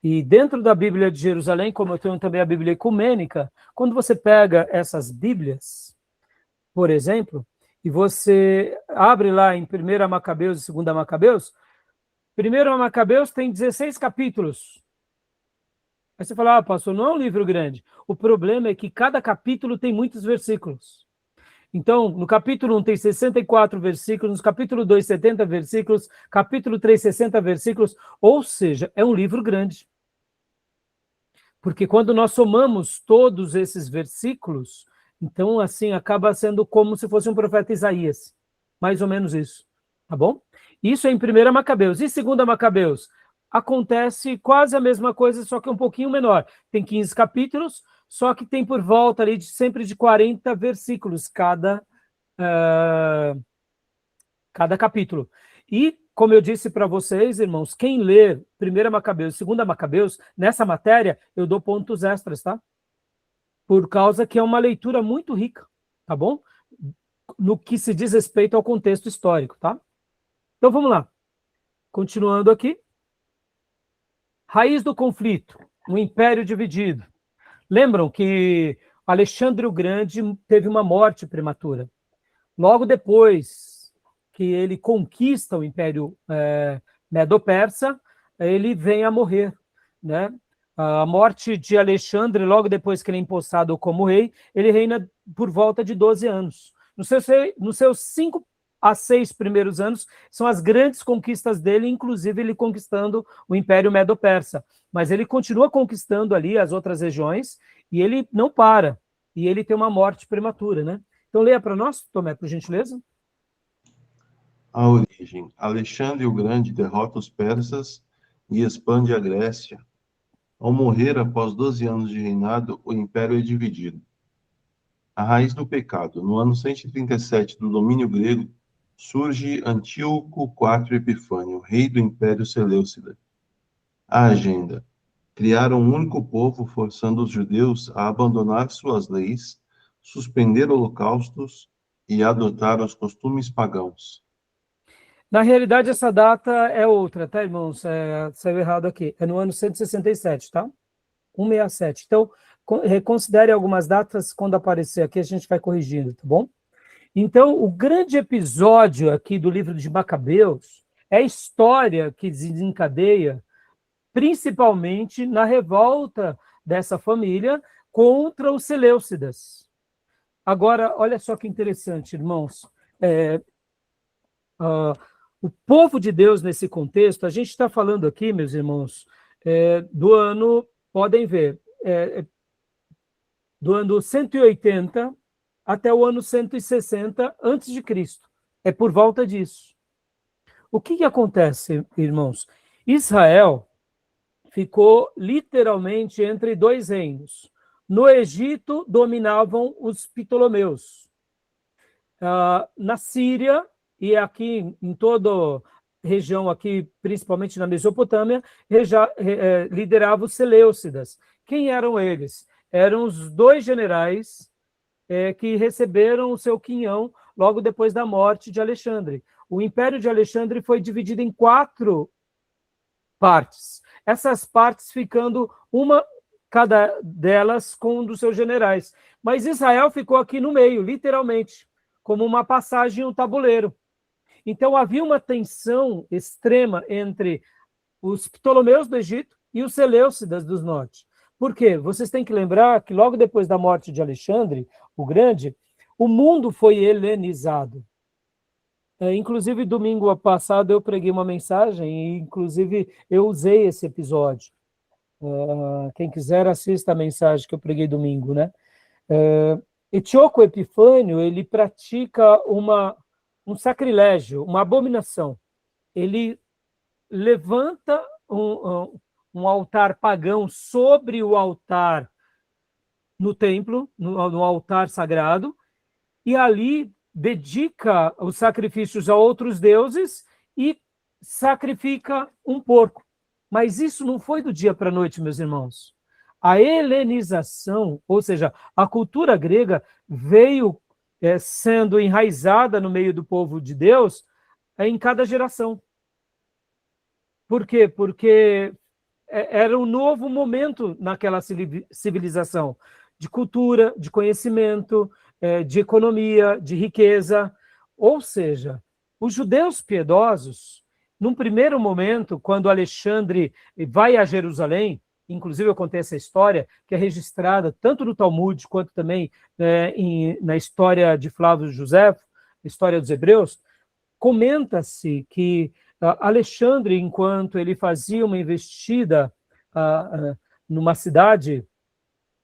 A: E dentro da Bíblia de Jerusalém, como eu tenho também a Bíblia Ecumênica, quando você pega essas Bíblias, por exemplo, e você abre lá em 1 Macabeus e 2 Macabeus, 1 Macabeus tem 16 capítulos. Aí você fala, pastor, não é um livro grande. O problema é que cada capítulo tem muitos versículos. Então, no capítulo 1 tem 64 versículos, no capítulo 2, 70 versículos, capítulo 3, 60 versículos, ou seja, é um livro grande. Porque quando nós somamos todos esses versículos, então, assim, acaba sendo como se fosse um profeta Isaías. Mais ou menos isso. Tá bom? Isso é em 1 Macabeus. E 2 Macabeus? Acontece quase a mesma coisa, só que um pouquinho menor. Tem 15 capítulos, só que tem por volta ali sempre de 40 versículos cada capítulo. E, como eu disse para vocês, irmãos, quem ler 1 Macabeus e 2 Macabeus, nessa matéria, eu dou pontos extras, tá? Por causa que é uma leitura muito rica, tá bom? No que se diz respeito ao contexto histórico, tá? Então, vamos lá. Continuando aqui. Raiz do conflito, um império dividido. Lembram que Alexandre o Grande teve uma morte prematura. Logo depois que ele conquista o Império Medo-Persa, ele vem a morrer, né? A morte de Alexandre, logo depois que ele é empossado como rei, ele reina por volta de 12 anos. Nos seus 5 a 6 primeiros anos são as grandes conquistas dele, inclusive ele conquistando o Império Medo-Persa. Mas ele continua conquistando ali as outras regiões e ele não para. E ele tem uma morte prematura, né? Então leia para nós, Tomé, por gentileza.
F: A origem. Alexandre o Grande derrota os persas e expande a Grécia. Ao morrer após 12 anos de reinado, o império é dividido. A raiz do pecado. No ano 137 do domínio grego, surge Antíoco IV Epifânio, rei do Império Seleucida. A agenda. Criar um único povo, forçando os judeus a abandonar suas leis, suspender holocaustos e adotar os costumes pagãos.
A: Na realidade, essa data é outra, tá, irmãos? Saiu errado aqui. É no ano 167, tá? 167. Então, reconsidere algumas datas, quando aparecer aqui, a gente vai corrigindo, tá bom? Então, o grande episódio aqui do livro de Macabeus é a história que desencadeia, principalmente na revolta dessa família contra os Seleucidas. Agora, olha só que interessante, irmãos. O povo de Deus nesse contexto, a gente está falando aqui, meus irmãos, do ano, podem ver, do ano 180 até o ano 160 antes de Cristo. É por volta disso. O que acontece, irmãos? Israel ficou literalmente entre dois reinos. No Egito dominavam os Ptolomeus. Na Síria e aqui em toda a região aqui, principalmente na Mesopotâmia, lideravam os Seleucidas. Quem eram eles? Eram os dois generais que receberam o seu quinhão logo depois da morte de Alexandre. O Império de Alexandre foi dividido em 4 partes. Essas partes ficando cada delas com um dos seus generais. Mas Israel ficou aqui no meio, literalmente, como uma passagem, um tabuleiro. Então havia uma tensão extrema entre os Ptolomeus do Egito e os Seleucidas do norte. Por quê? Vocês têm que lembrar que logo depois da morte de Alexandre, o Grande, o mundo foi helenizado. Inclusive, domingo passado eu preguei uma mensagem e, inclusive, eu usei esse episódio. Quem quiser, assista a mensagem que eu preguei domingo, né? Etíoco Epifânio, ele pratica um sacrilégio, uma abominação. Ele levanta um altar pagão sobre o altar no templo, no altar sagrado, e ali dedica os sacrifícios a outros deuses e sacrifica um porco. Mas isso não foi do dia para a noite, meus irmãos. A helenização, ou seja, a cultura grega veio sendo enraizada no meio do povo de Deus em cada geração. Por quê? Porque era um novo momento naquela civilização, de cultura, de conhecimento, de economia, de riqueza. Ou seja, os judeus piedosos, num primeiro momento, quando Alexandre vai a Jerusalém, inclusive eu contei essa história, que é registrada tanto no Talmud, quanto também na história de Flávio Josefo, história dos Hebreus, comenta-se que Alexandre, enquanto ele fazia uma investida numa cidade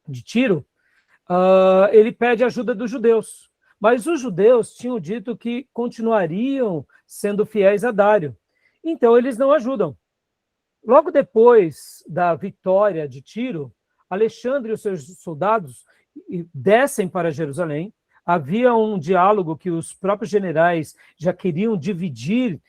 A: de Tiro, ele pede ajuda dos judeus. Mas os judeus tinham dito que continuariam sendo fiéis a Dário. Então, eles não ajudam. Logo depois da vitória de Tiro, Alexandre e os seus soldados descem para Jerusalém. Havia um diálogo que os próprios generais já queriam dividir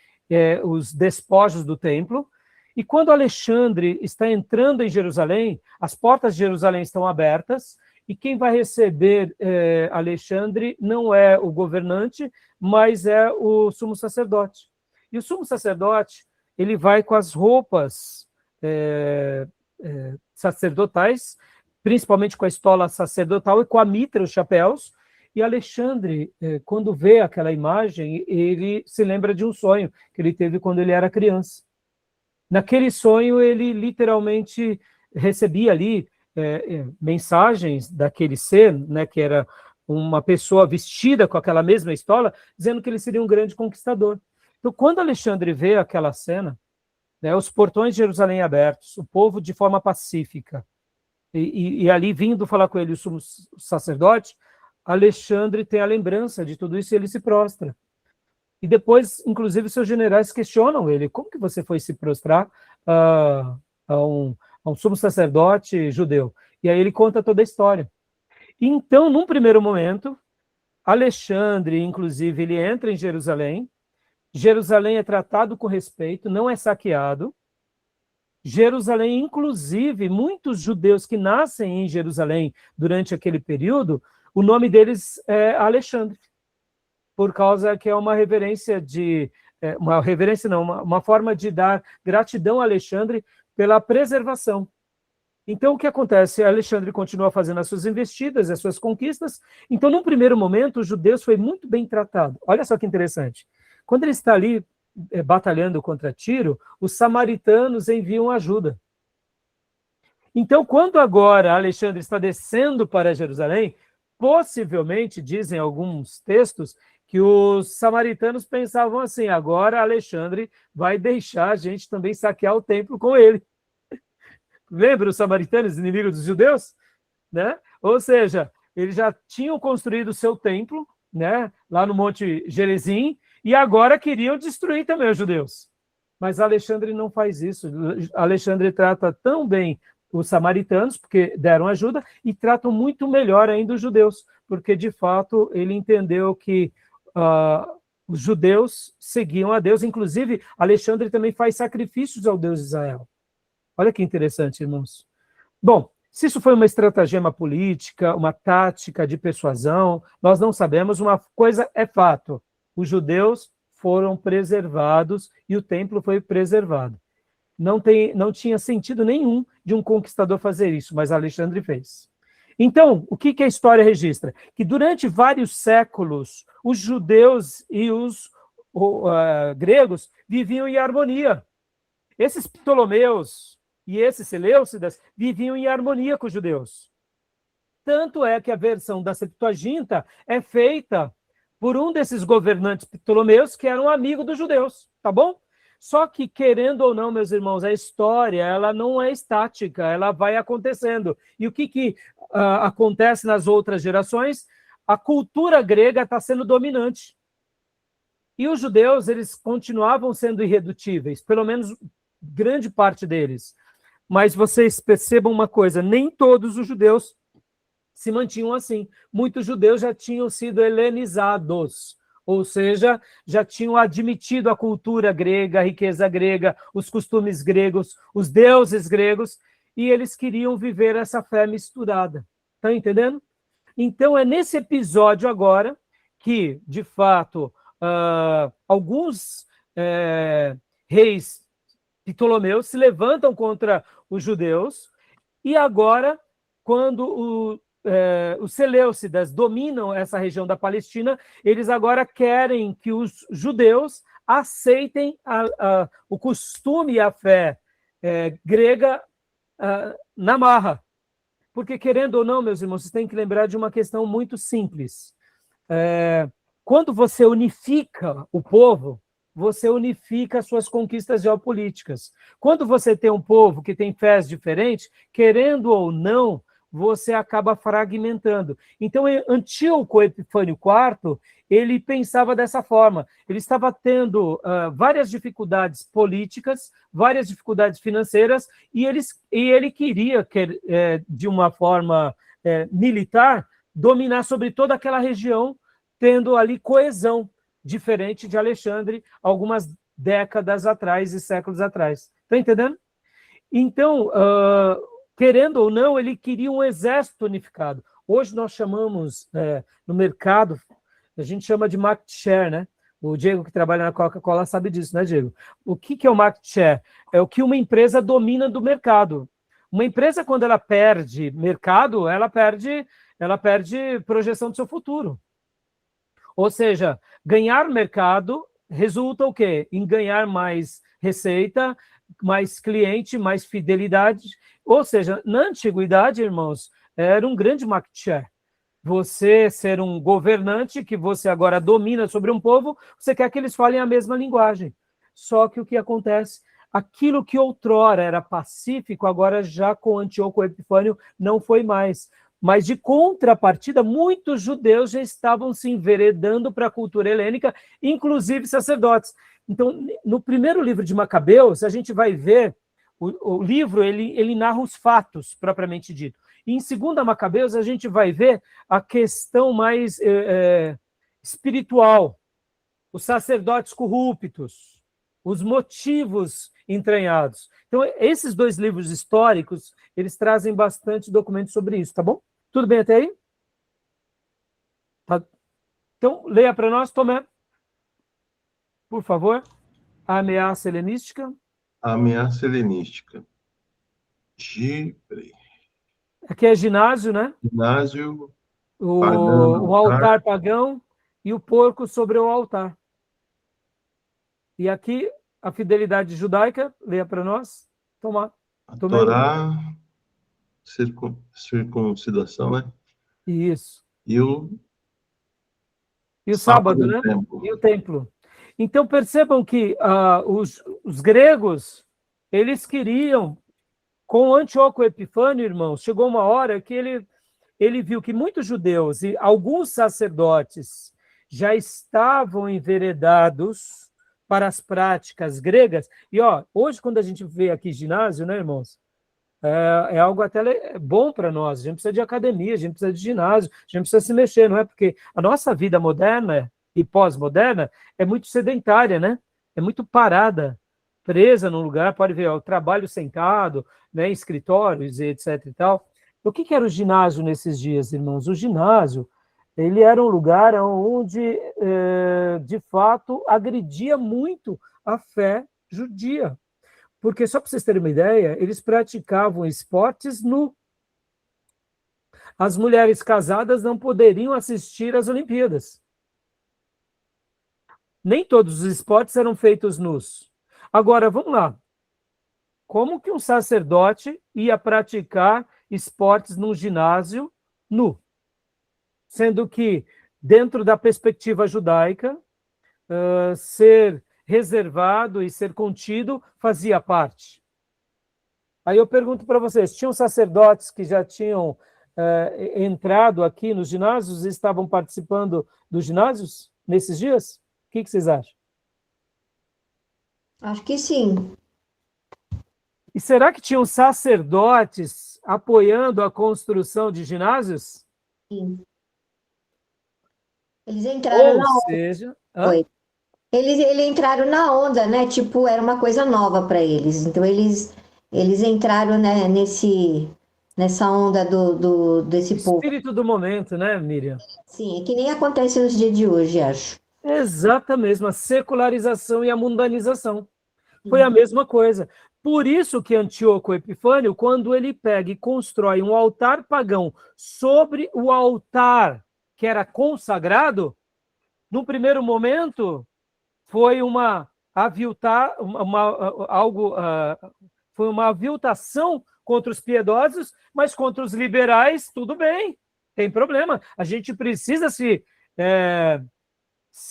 A: os despojos do templo. E quando Alexandre está entrando em Jerusalém, as portas de Jerusalém estão abertas, e quem vai receber Alexandre não é o governante, mas é o sumo sacerdote. E o sumo sacerdote, ele vai com as roupas sacerdotais, principalmente com a estola sacerdotal e com a mitra, os chapéus. E Alexandre, quando vê aquela imagem, ele se lembra de um sonho que ele teve quando ele era criança. Naquele sonho, ele literalmente recebia ali mensagens daquele ser, né, que era uma pessoa vestida com aquela mesma estola, dizendo que ele seria um grande conquistador. Então, quando Alexandre vê aquela cena, né, os portões de Jerusalém abertos, o povo de forma pacífica, e ali vindo falar com ele o sumo sacerdote, Alexandre tem a lembrança de tudo isso e ele se prostra. E depois, inclusive, seus generais questionam ele: como que você foi se prostrar a um sumo sacerdote judeu? E aí ele conta toda a história. Então, num primeiro momento, Alexandre, inclusive, ele entra em Jerusalém. Jerusalém é tratado com respeito, não é saqueado. Jerusalém, inclusive, muitos judeus que nascem em Jerusalém durante aquele período, o nome deles é Alexandre, por causa que é uma reverência uma forma de dar gratidão a Alexandre pela preservação. Então, o que acontece? Alexandre continua fazendo as suas investidas, as suas conquistas. Então, num primeiro momento, os judeus foi muito bem tratado. Olha só que interessante. Quando ele está ali batalhando contra Tiro, os samaritanos enviam ajuda. Então, quando agora Alexandre está descendo para Jerusalém, possivelmente, dizem alguns textos, que os samaritanos pensavam assim: agora Alexandre vai deixar a gente também saquear o templo com ele. Lembra os samaritanos, inimigos dos judeus? Né? Ou seja, eles já tinham construído o seu templo, né, lá no Monte Gerizim, e agora queriam destruir também os judeus. Mas Alexandre não faz isso. Alexandre trata tão bem os samaritanos, porque deram ajuda, e tratam muito melhor ainda os judeus, porque, de fato, ele entendeu que os judeus seguiam a Deus. Inclusive, Alexandre também faz sacrifícios ao Deus de Israel. Olha que interessante, irmãos. Bom, Se isso foi uma estratagema política, uma tática de persuasão, nós não sabemos. Uma coisa é fato: os judeus foram preservados e o templo foi preservado. Não tinha sentido nenhum de um conquistador fazer isso, mas Alexandre fez. Então, o que a história registra? Que durante vários séculos, os judeus e os gregos viviam em harmonia. Esses Ptolomeus e esses Seleucidas viviam em harmonia com os judeus. Tanto é que a versão da Septuaginta é feita por um desses governantes Ptolomeus que era um amigo dos judeus, tá bom? Só que, querendo ou não, meus irmãos, a história ela não é estática, ela vai acontecendo. E o que acontece nas outras gerações? A cultura grega está sendo dominante. E os judeus, eles continuavam sendo irredutíveis, pelo menos grande parte deles. Mas vocês percebam uma coisa, nem todos os judeus se mantinham assim. Muitos judeus já tinham sido helenizados, ou seja, já tinham admitido a cultura grega, a riqueza grega, os costumes gregos, os deuses gregos, e eles queriam viver essa fé misturada. Está entendendo? Então, é nesse episódio agora que, de fato, alguns reis Ptolomeus se levantam contra os judeus, e agora, quando os Seleucidas dominam essa região da Palestina, eles agora querem que os judeus aceitem o costume e a fé grega na marra. Porque, querendo ou não, meus irmãos, vocês têm que lembrar de uma questão muito simples. Quando você unifica o povo, você unifica as suas conquistas geopolíticas. Quando você tem um povo que tem fés diferentes, querendo ou não, você acaba fragmentando. Então, Antíoco Epifânio IV, ele pensava dessa forma. Ele estava tendo várias dificuldades políticas, várias dificuldades financeiras, e ele queria, de uma forma militar, dominar sobre toda aquela região, tendo ali coesão, diferente de Alexandre, algumas décadas atrás e séculos atrás. Está entendendo? Então, querendo ou não, ele queria um exército unificado. Hoje nós chamamos, no mercado, a gente chama de market share, né? O Diego, que trabalha na Coca-Cola, sabe disso, né, Diego? O que é o market share? É o que uma empresa domina do mercado. Uma empresa, quando ela perde mercado, ela perde projeção do seu futuro. Ou seja, ganhar mercado resulta o quê? Em ganhar mais receita, mais cliente, mais fidelidade. Ou seja, na antiguidade, irmãos, era um grande market share. Você ser um governante que você agora domina sobre um povo, você quer que eles falem a mesma linguagem. Só que o que acontece? Aquilo que outrora era pacífico, agora já com Antíoco Epifânio não foi mais. Mas, de contrapartida, muitos judeus já estavam se enveredando para a cultura helênica, inclusive sacerdotes. Então, no primeiro livro de Macabeus, a gente vai ver, o livro ele narra os fatos, propriamente dito. E em 2 Macabeus, a gente vai ver a questão mais espiritual, os sacerdotes corruptos, os motivos entranhados. Então, esses dois livros históricos, eles trazem bastante documentos sobre isso, tá bom? Tudo bem até aí? Tá. Então, leia para nós, Tomé, por favor. A ameaça helenística.
F: A ameaça helenística.
A: Aqui é ginásio, né?
F: Ginásio,
A: o altar pagão e o porco sobre o altar. E aqui, a fidelidade judaica, leia para nós. Tomar.
F: A Torá, circuncidação, né?
A: Isso.
F: E o
A: sábado, né? E o templo. Então, percebam que os gregos, eles queriam, com Antíoco Epifânio, irmãos, chegou uma hora que ele viu que muitos judeus e alguns sacerdotes já estavam enveredados para as práticas gregas. E, hoje, quando a gente vê aqui ginásio, né, irmãos? É algo até bom para nós. A gente precisa de academia, a gente precisa de ginásio, a gente precisa se mexer, não é? Porque a nossa vida moderna e pós-moderna é muito sedentária, né? É muito parada, presa num lugar. Pode ver, o trabalho sentado, né, escritórios, etc. e tal. O que era o ginásio nesses dias, irmãos? O ginásio, ele era um lugar onde, de fato, agredia muito a fé judia. Porque, só para vocês terem uma ideia, eles praticavam esportes nu. As mulheres casadas não poderiam assistir às Olimpíadas. Nem todos os esportes eram feitos nus. Agora, vamos lá. Como que um sacerdote ia praticar esportes num ginásio nu? Sendo que, dentro da perspectiva judaica, ser reservado e ser contido fazia parte. Aí eu pergunto para vocês, tinham sacerdotes que já tinham entrado aqui nos ginásios e estavam participando dos ginásios nesses dias? O que vocês acham?
D: Acho que sim.
A: E será que tinham sacerdotes apoiando a construção de ginásios?
D: Sim. Eles entraram na
A: Ou
D: onda.
A: seja...
D: Foi. Eles entraram na onda, né? Tipo, era uma coisa nova para eles. Então, eles entraram, né, nessa onda desse povo.
A: Espírito do momento, né, Miriam?
D: Sim, é que nem acontece nos dias de hoje, acho.
A: Exatamente, a secularização e a mundanização. Foi a mesma coisa. Por isso que Antíoco Epifânio, quando ele pega e constrói um altar pagão sobre o altar que era consagrado, no primeiro momento foi uma aviltação contra os piedosos, mas contra os liberais, tudo bem, tem problema. A gente precisa se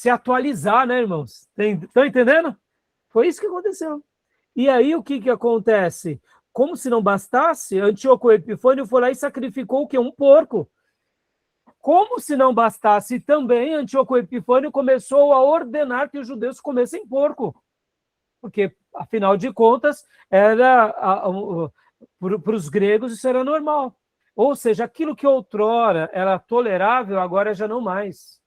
A: atualizar, né, irmãos? Estão entendendo? Foi isso que aconteceu. E aí, o que acontece? Como se não bastasse, Antíoco Epifânio foi lá e sacrificou o quê? Um porco. Como se não bastasse também, Antíoco Epifânio começou a ordenar que os judeus comessem porco. Porque, afinal de contas, para os gregos isso era normal. Ou seja, aquilo que outrora era tolerável, agora já não mais.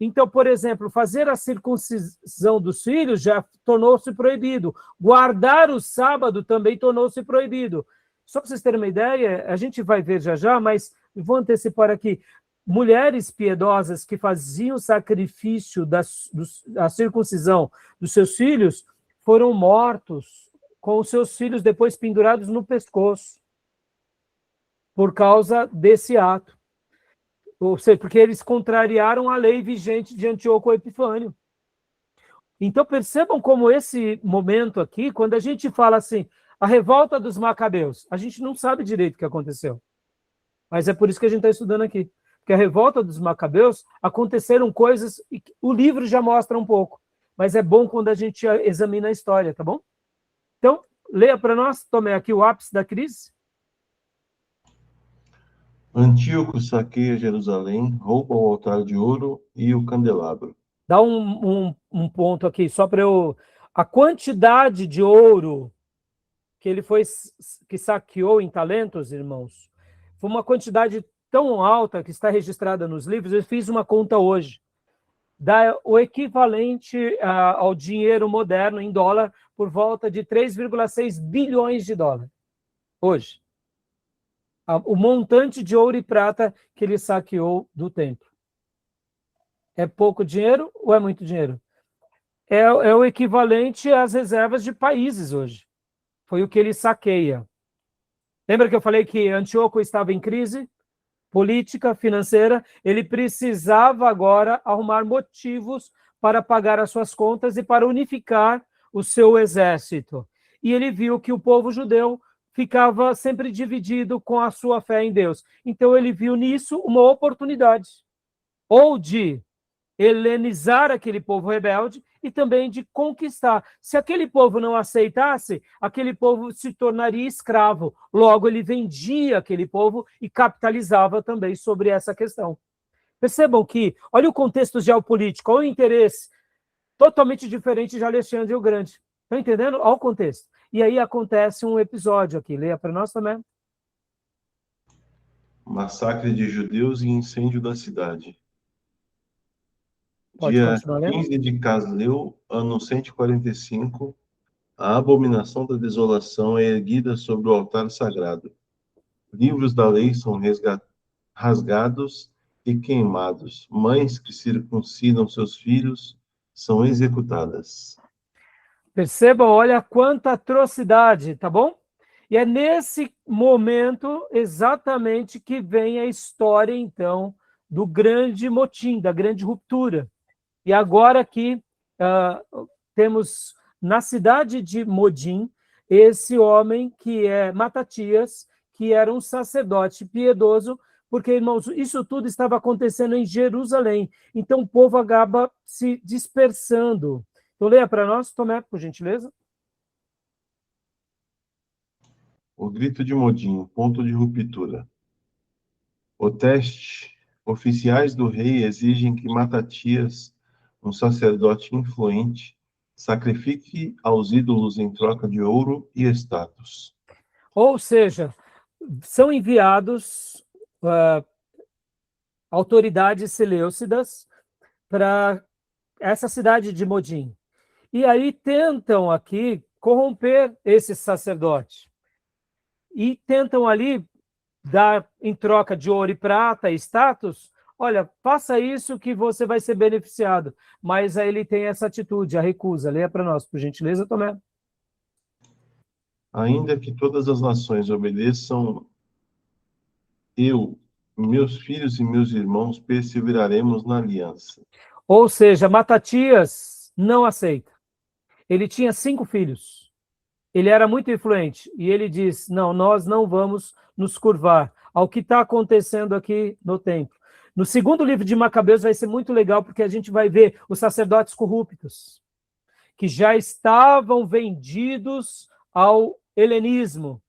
A: Então, por exemplo, fazer a circuncisão dos filhos já tornou-se proibido. Guardar o sábado também tornou-se proibido. Só para vocês terem uma ideia, a gente vai ver já, mas vou antecipar aqui. Mulheres piedosas que faziam o sacrifício da circuncisão dos seus filhos foram mortos com os seus filhos depois pendurados no pescoço por causa desse ato. Ou seja, porque eles contrariaram a lei vigente de Antíoco Epifânio. Então, percebam como esse momento aqui, quando a gente fala assim, a revolta dos Macabeus, a gente não sabe direito o que aconteceu. Mas é por isso que a gente está estudando aqui. Porque a revolta dos Macabeus, aconteceram coisas, e o livro já mostra um pouco, mas é bom quando a gente examina a história, tá bom? Então, leia para nós, tome aqui o ápice da crise.
F: Antíoco saqueia Jerusalém, rouba o altar de ouro e o candelabro.
A: Dá um ponto aqui, só para eu... A quantidade de ouro que saqueou em talentos, irmãos, foi uma quantidade tão alta que está registrada nos livros. Eu fiz uma conta hoje. Dá o equivalente ao dinheiro moderno em dólar por volta de 3,6 bilhões de dólares. Hoje. O montante de ouro e prata que ele saqueou do templo. É pouco dinheiro ou é muito dinheiro? É o equivalente às reservas de países hoje. Foi o que ele saqueia. Lembra que eu falei que Antíoco estava em crise política, financeira? Ele precisava agora arrumar motivos para pagar as suas contas e para unificar o seu exército. E ele viu que o povo judeu ficava sempre dividido com a sua fé em Deus. Então ele viu nisso uma oportunidade, ou de helenizar aquele povo rebelde e também de conquistar. Se aquele povo não aceitasse, aquele povo se tornaria escravo. Logo, ele vendia aquele povo e capitalizava também sobre essa questão. Percebam que, olha o contexto geopolítico, olha o interesse totalmente diferente de Alexandre o Grande. Estão entendendo? Olha o contexto. E aí acontece um episódio aqui. Leia para nós também.
F: Massacre de judeus e incêndio da cidade.
A: Pode
F: Dia
A: continuar lendo.
F: 15 de Casleu, ano 145, a abominação da desolação é erguida sobre o altar sagrado. Livros da lei são rasgados e queimados. Mães que circuncidam seus filhos são executadas.
A: Percebam, olha quanta atrocidade, tá bom? E é nesse momento exatamente que vem a história, então, do grande motim, da grande ruptura. E agora aqui temos na cidade de Modim esse homem que é Matatias, que era um sacerdote piedoso, porque, irmãos, isso tudo estava acontecendo em Jerusalém. Então o povo acaba se dispersando. Então leia para nós, Tomé, por gentileza.
F: O grito de Modim, ponto de ruptura. O teste. Oficiais do rei exigem que Matatias, um sacerdote influente, sacrifique aos ídolos em troca de ouro e status.
A: Ou seja, são enviados autoridades seleucidas para essa cidade de Modim. E aí tentam aqui corromper esse sacerdote. E tentam ali dar em troca de ouro e prata e status, olha, faça isso que você vai ser beneficiado. Mas aí ele tem essa atitude, a recusa. Leia para nós, por gentileza, Tomé.
F: Ainda que todas as nações obedeçam, eu, meus filhos e meus irmãos perseveraremos na aliança.
A: Ou seja, Matatias não aceita. Ele tinha 5 filhos. Ele era muito influente. E ele diz, não, nós não vamos nos curvar ao que está acontecendo aqui no templo. No segundo livro de Macabeus vai ser muito legal, porque a gente vai ver os sacerdotes corruptos, que já estavam vendidos ao helenismo,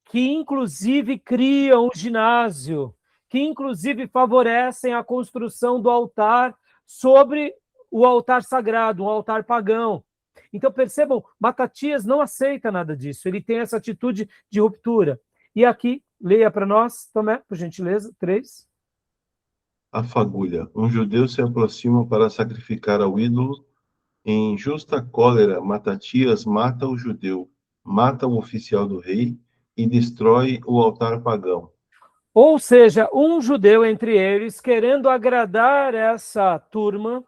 A: que inclusive criam um ginásio, que inclusive favorecem a construção do altar sobre o altar sagrado, um altar pagão. Então, percebam, Matatias não aceita nada disso, ele tem essa atitude de ruptura. E aqui, leia para nós, Tomé, por gentileza, 3.
F: A fagulha. Um judeu se aproxima para sacrificar ao ídolo. Em justa cólera, Matatias mata o judeu, mata o oficial do rei e destrói o altar pagão.
A: Ou seja, um judeu entre eles, querendo agradar essa turma,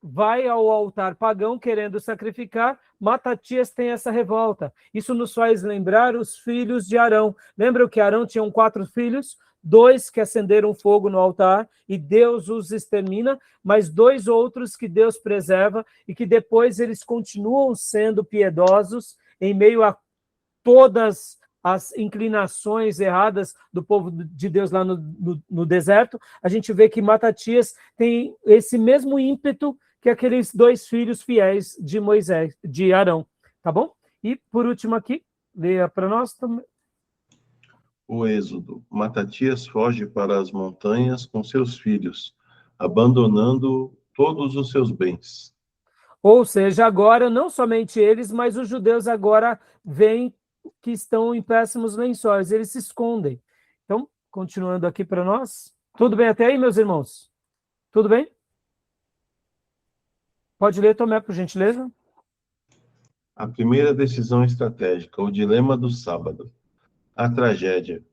A: vai ao altar pagão querendo sacrificar. Matatias tem essa revolta. Isso nos faz lembrar os filhos de Arão. Lembram que Arão tinha 4 filhos? 2 que acenderam fogo no altar e Deus os extermina, mas 2 outros que Deus preserva e que depois eles continuam sendo piedosos em meio a todas as inclinações erradas do povo de Deus lá no deserto. A gente vê que Matatias tem esse mesmo ímpeto que aqueles 2 filhos fiéis de Moisés, de Arão, tá bom? E por último aqui, leia para nós também.
F: O êxodo. Matatias foge para as montanhas com seus filhos, abandonando todos os seus bens.
A: Ou seja, agora não somente eles, mas os judeus agora veem que estão em péssimos lençóis, eles se escondem. Então, continuando aqui para nós. Tudo bem até aí, meus irmãos? Tudo bem? Pode ler, Tomé, por gentileza.
F: A primeira decisão estratégica, o dilema do sábado. A tragédia.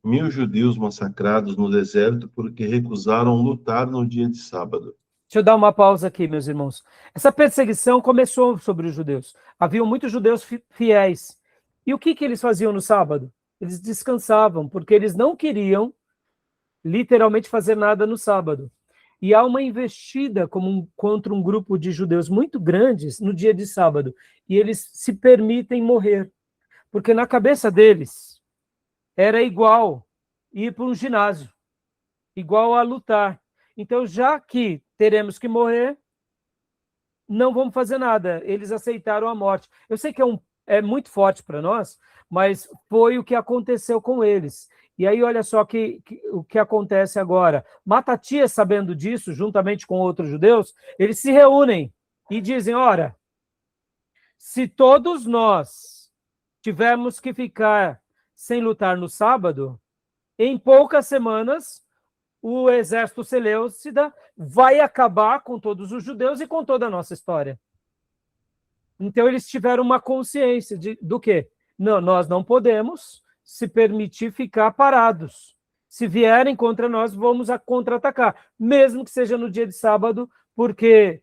F: 1000 judeus massacrados no deserto porque recusaram lutar no dia de sábado.
A: Deixa eu dar uma pausa aqui, meus irmãos. Essa perseguição começou sobre os judeus. Haviam muitos judeus fiéis. E o que eles faziam no sábado? Eles descansavam, porque eles não queriam literalmente fazer nada no sábado. E há uma investida contra um grupo de judeus muito grandes no dia de sábado. E eles se permitem morrer. Porque na cabeça deles era igual ir para um ginásio, igual a lutar. Então, já que teremos que morrer, não vamos fazer nada. Eles aceitaram a morte. Eu sei que é muito forte para nós, mas foi o que aconteceu com eles. E aí, olha só o que acontece agora. Matatias, sabendo disso, juntamente com outros judeus, eles se reúnem e dizem, ora, se todos nós tivermos que ficar sem lutar no sábado, em poucas semanas, o exército seleucida vai acabar com todos os judeus e com toda a nossa história. Então, eles tiveram uma consciência do quê? Não, nós não podemos se permitir ficar parados. Se vierem contra nós, vamos a contra-atacar, mesmo que seja no dia de sábado, porque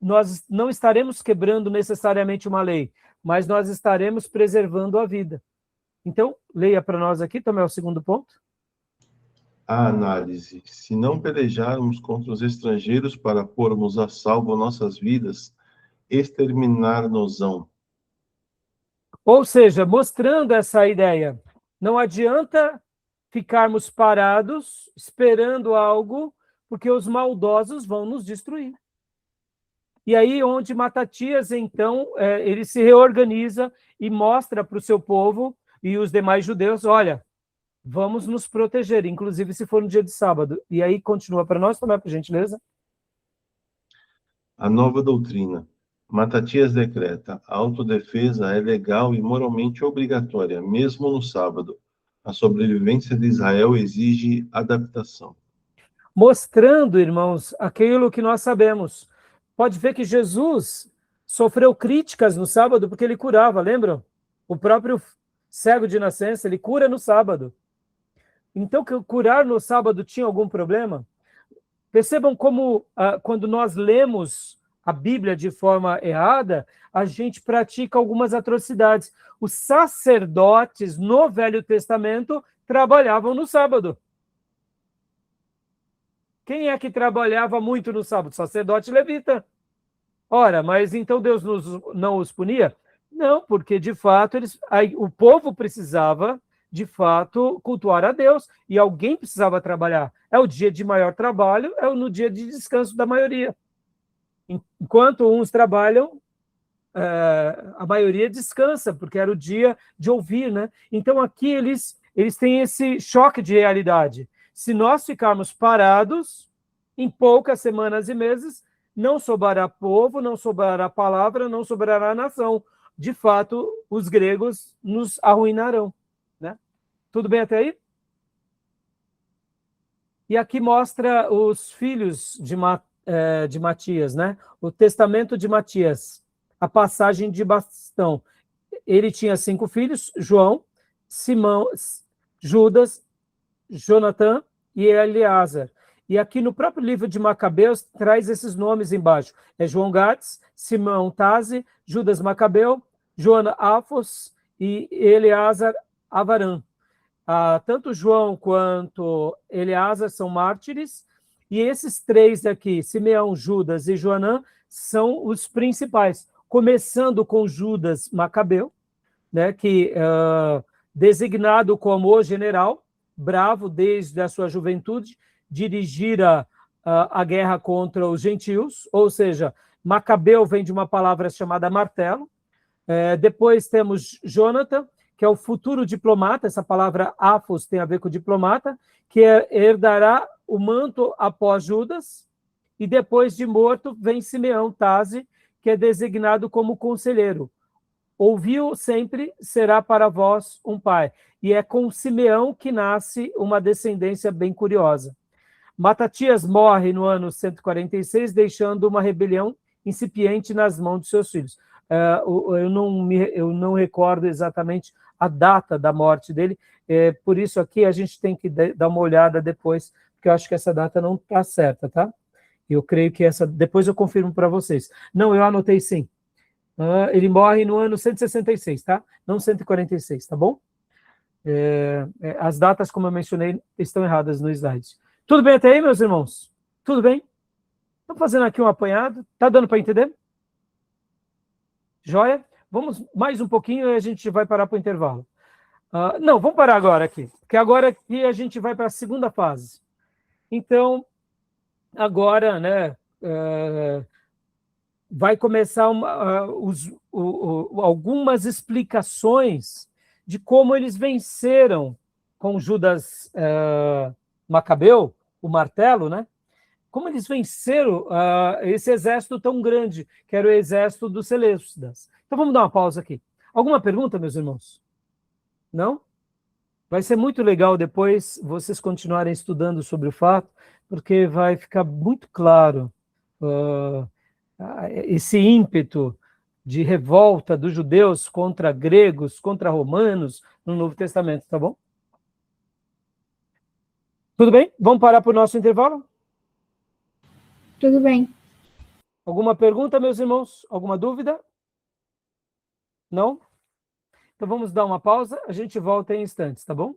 A: nós não estaremos quebrando necessariamente uma lei, mas nós estaremos preservando a vida. Então, leia para nós aqui, também é o segundo ponto.
F: A análise. Se não pelejarmos contra os estrangeiros para pormos a salvo nossas vidas, exterminar-nos-ão.
A: Ou seja, mostrando essa ideia, não adianta ficarmos parados, esperando algo, porque os maldosos vão nos destruir. E aí, onde Matatias, então, ele se reorganiza e mostra para o seu povo e os demais judeus, olha, vamos nos proteger, inclusive se for no dia de sábado. E aí, continua para nós, também, por gentileza.
F: A nova doutrina. Matatias decreta: a autodefesa é legal e moralmente obrigatória, mesmo no sábado. A sobrevivência de Israel exige adaptação.
A: Mostrando, irmãos, aquilo que nós sabemos. Pode ver que Jesus sofreu críticas no sábado porque ele curava, lembram? O próprio cego de nascença, ele cura no sábado. Então, que curar no sábado tinha algum problema? Percebam como, quando nós lemos a Bíblia de forma errada, a gente pratica algumas atrocidades. Os sacerdotes no Velho Testamento trabalhavam no sábado. Quem é que trabalhava muito no sábado? Sacerdote levita. Ora, mas então Deus não os punia? Não, porque de fato o povo precisava, de fato, cultuar a Deus, e alguém precisava trabalhar. É o dia de maior trabalho, é no dia de descanso da maioria. Enquanto uns trabalham, a maioria descansa, porque era o dia de ouvir, né? Então aqui eles têm esse choque de realidade. Se nós ficarmos parados, em poucas semanas e meses, não sobrará povo, não sobrará palavra, não sobrará nação. De fato, os gregos nos arruinarão. Né? Tudo bem até aí? E aqui mostra os filhos de Matias, né? O testamento de Matias, a passagem de bastão. Ele tinha 5 filhos: João, Simão, Judas, Jonatã e Eleazar. E aqui no próprio livro de Macabeus traz esses nomes embaixo. É João Gates, Simão Tazi, Judas Macabeu, Joana Afos e Eleazar Avaram. Tanto João quanto Eleazar são mártires, e esses 3 aqui, Simeão, Judas e Joanã, são os principais, começando com Judas Macabeu, né, que designado como o general, bravo desde a sua juventude, dirigira a guerra contra os gentios, ou seja, Macabeu vem de uma palavra chamada martelo. Depois temos Jonathan, que é o futuro diplomata, essa palavra Afos tem a ver com diplomata, que herdará o manto após Judas, e depois de morto vem Simeão Tazi, que é designado como conselheiro. Ouviu sempre, será para vós um pai. E é com Simeão que nasce uma descendência bem curiosa. Matatias morre no ano 146, deixando uma rebelião incipiente nas mãos de seus filhos. Eu não recordo exatamente a data da morte dele, por isso aqui a gente tem que dar uma olhada depois, porque eu acho que essa data não está certa, tá? Eu creio que depois eu confirmo para vocês. Não, eu anotei sim. Ele morre no ano 166, tá? Não 146, tá bom? As datas, como eu mencionei, estão erradas no slide. Tudo bem até aí, meus irmãos? Tudo bem? Estou fazendo aqui um apanhado. Tá dando para entender? Joia? Vamos mais um pouquinho e a gente vai parar para o intervalo. Não, vamos parar agora aqui, porque agora aqui a gente vai para a segunda fase. Então, agora, né, vai começar algumas explicações de como eles venceram com Judas Macabeu, o martelo, né? Como eles venceram esse exército tão grande, que era o exército dos Seleucidas. Então vamos dar uma pausa aqui. Alguma pergunta, meus irmãos? Não? Vai ser muito legal depois vocês continuarem estudando sobre o fato, porque vai ficar muito claro esse ímpeto de revolta dos judeus contra gregos, contra romanos, no Novo Testamento, tá bom? Tudo bem? Vamos parar para o nosso intervalo?
C: Tudo bem.
A: Alguma pergunta, meus irmãos? Alguma dúvida? Não? Então vamos dar uma pausa, a gente volta em instantes, tá bom?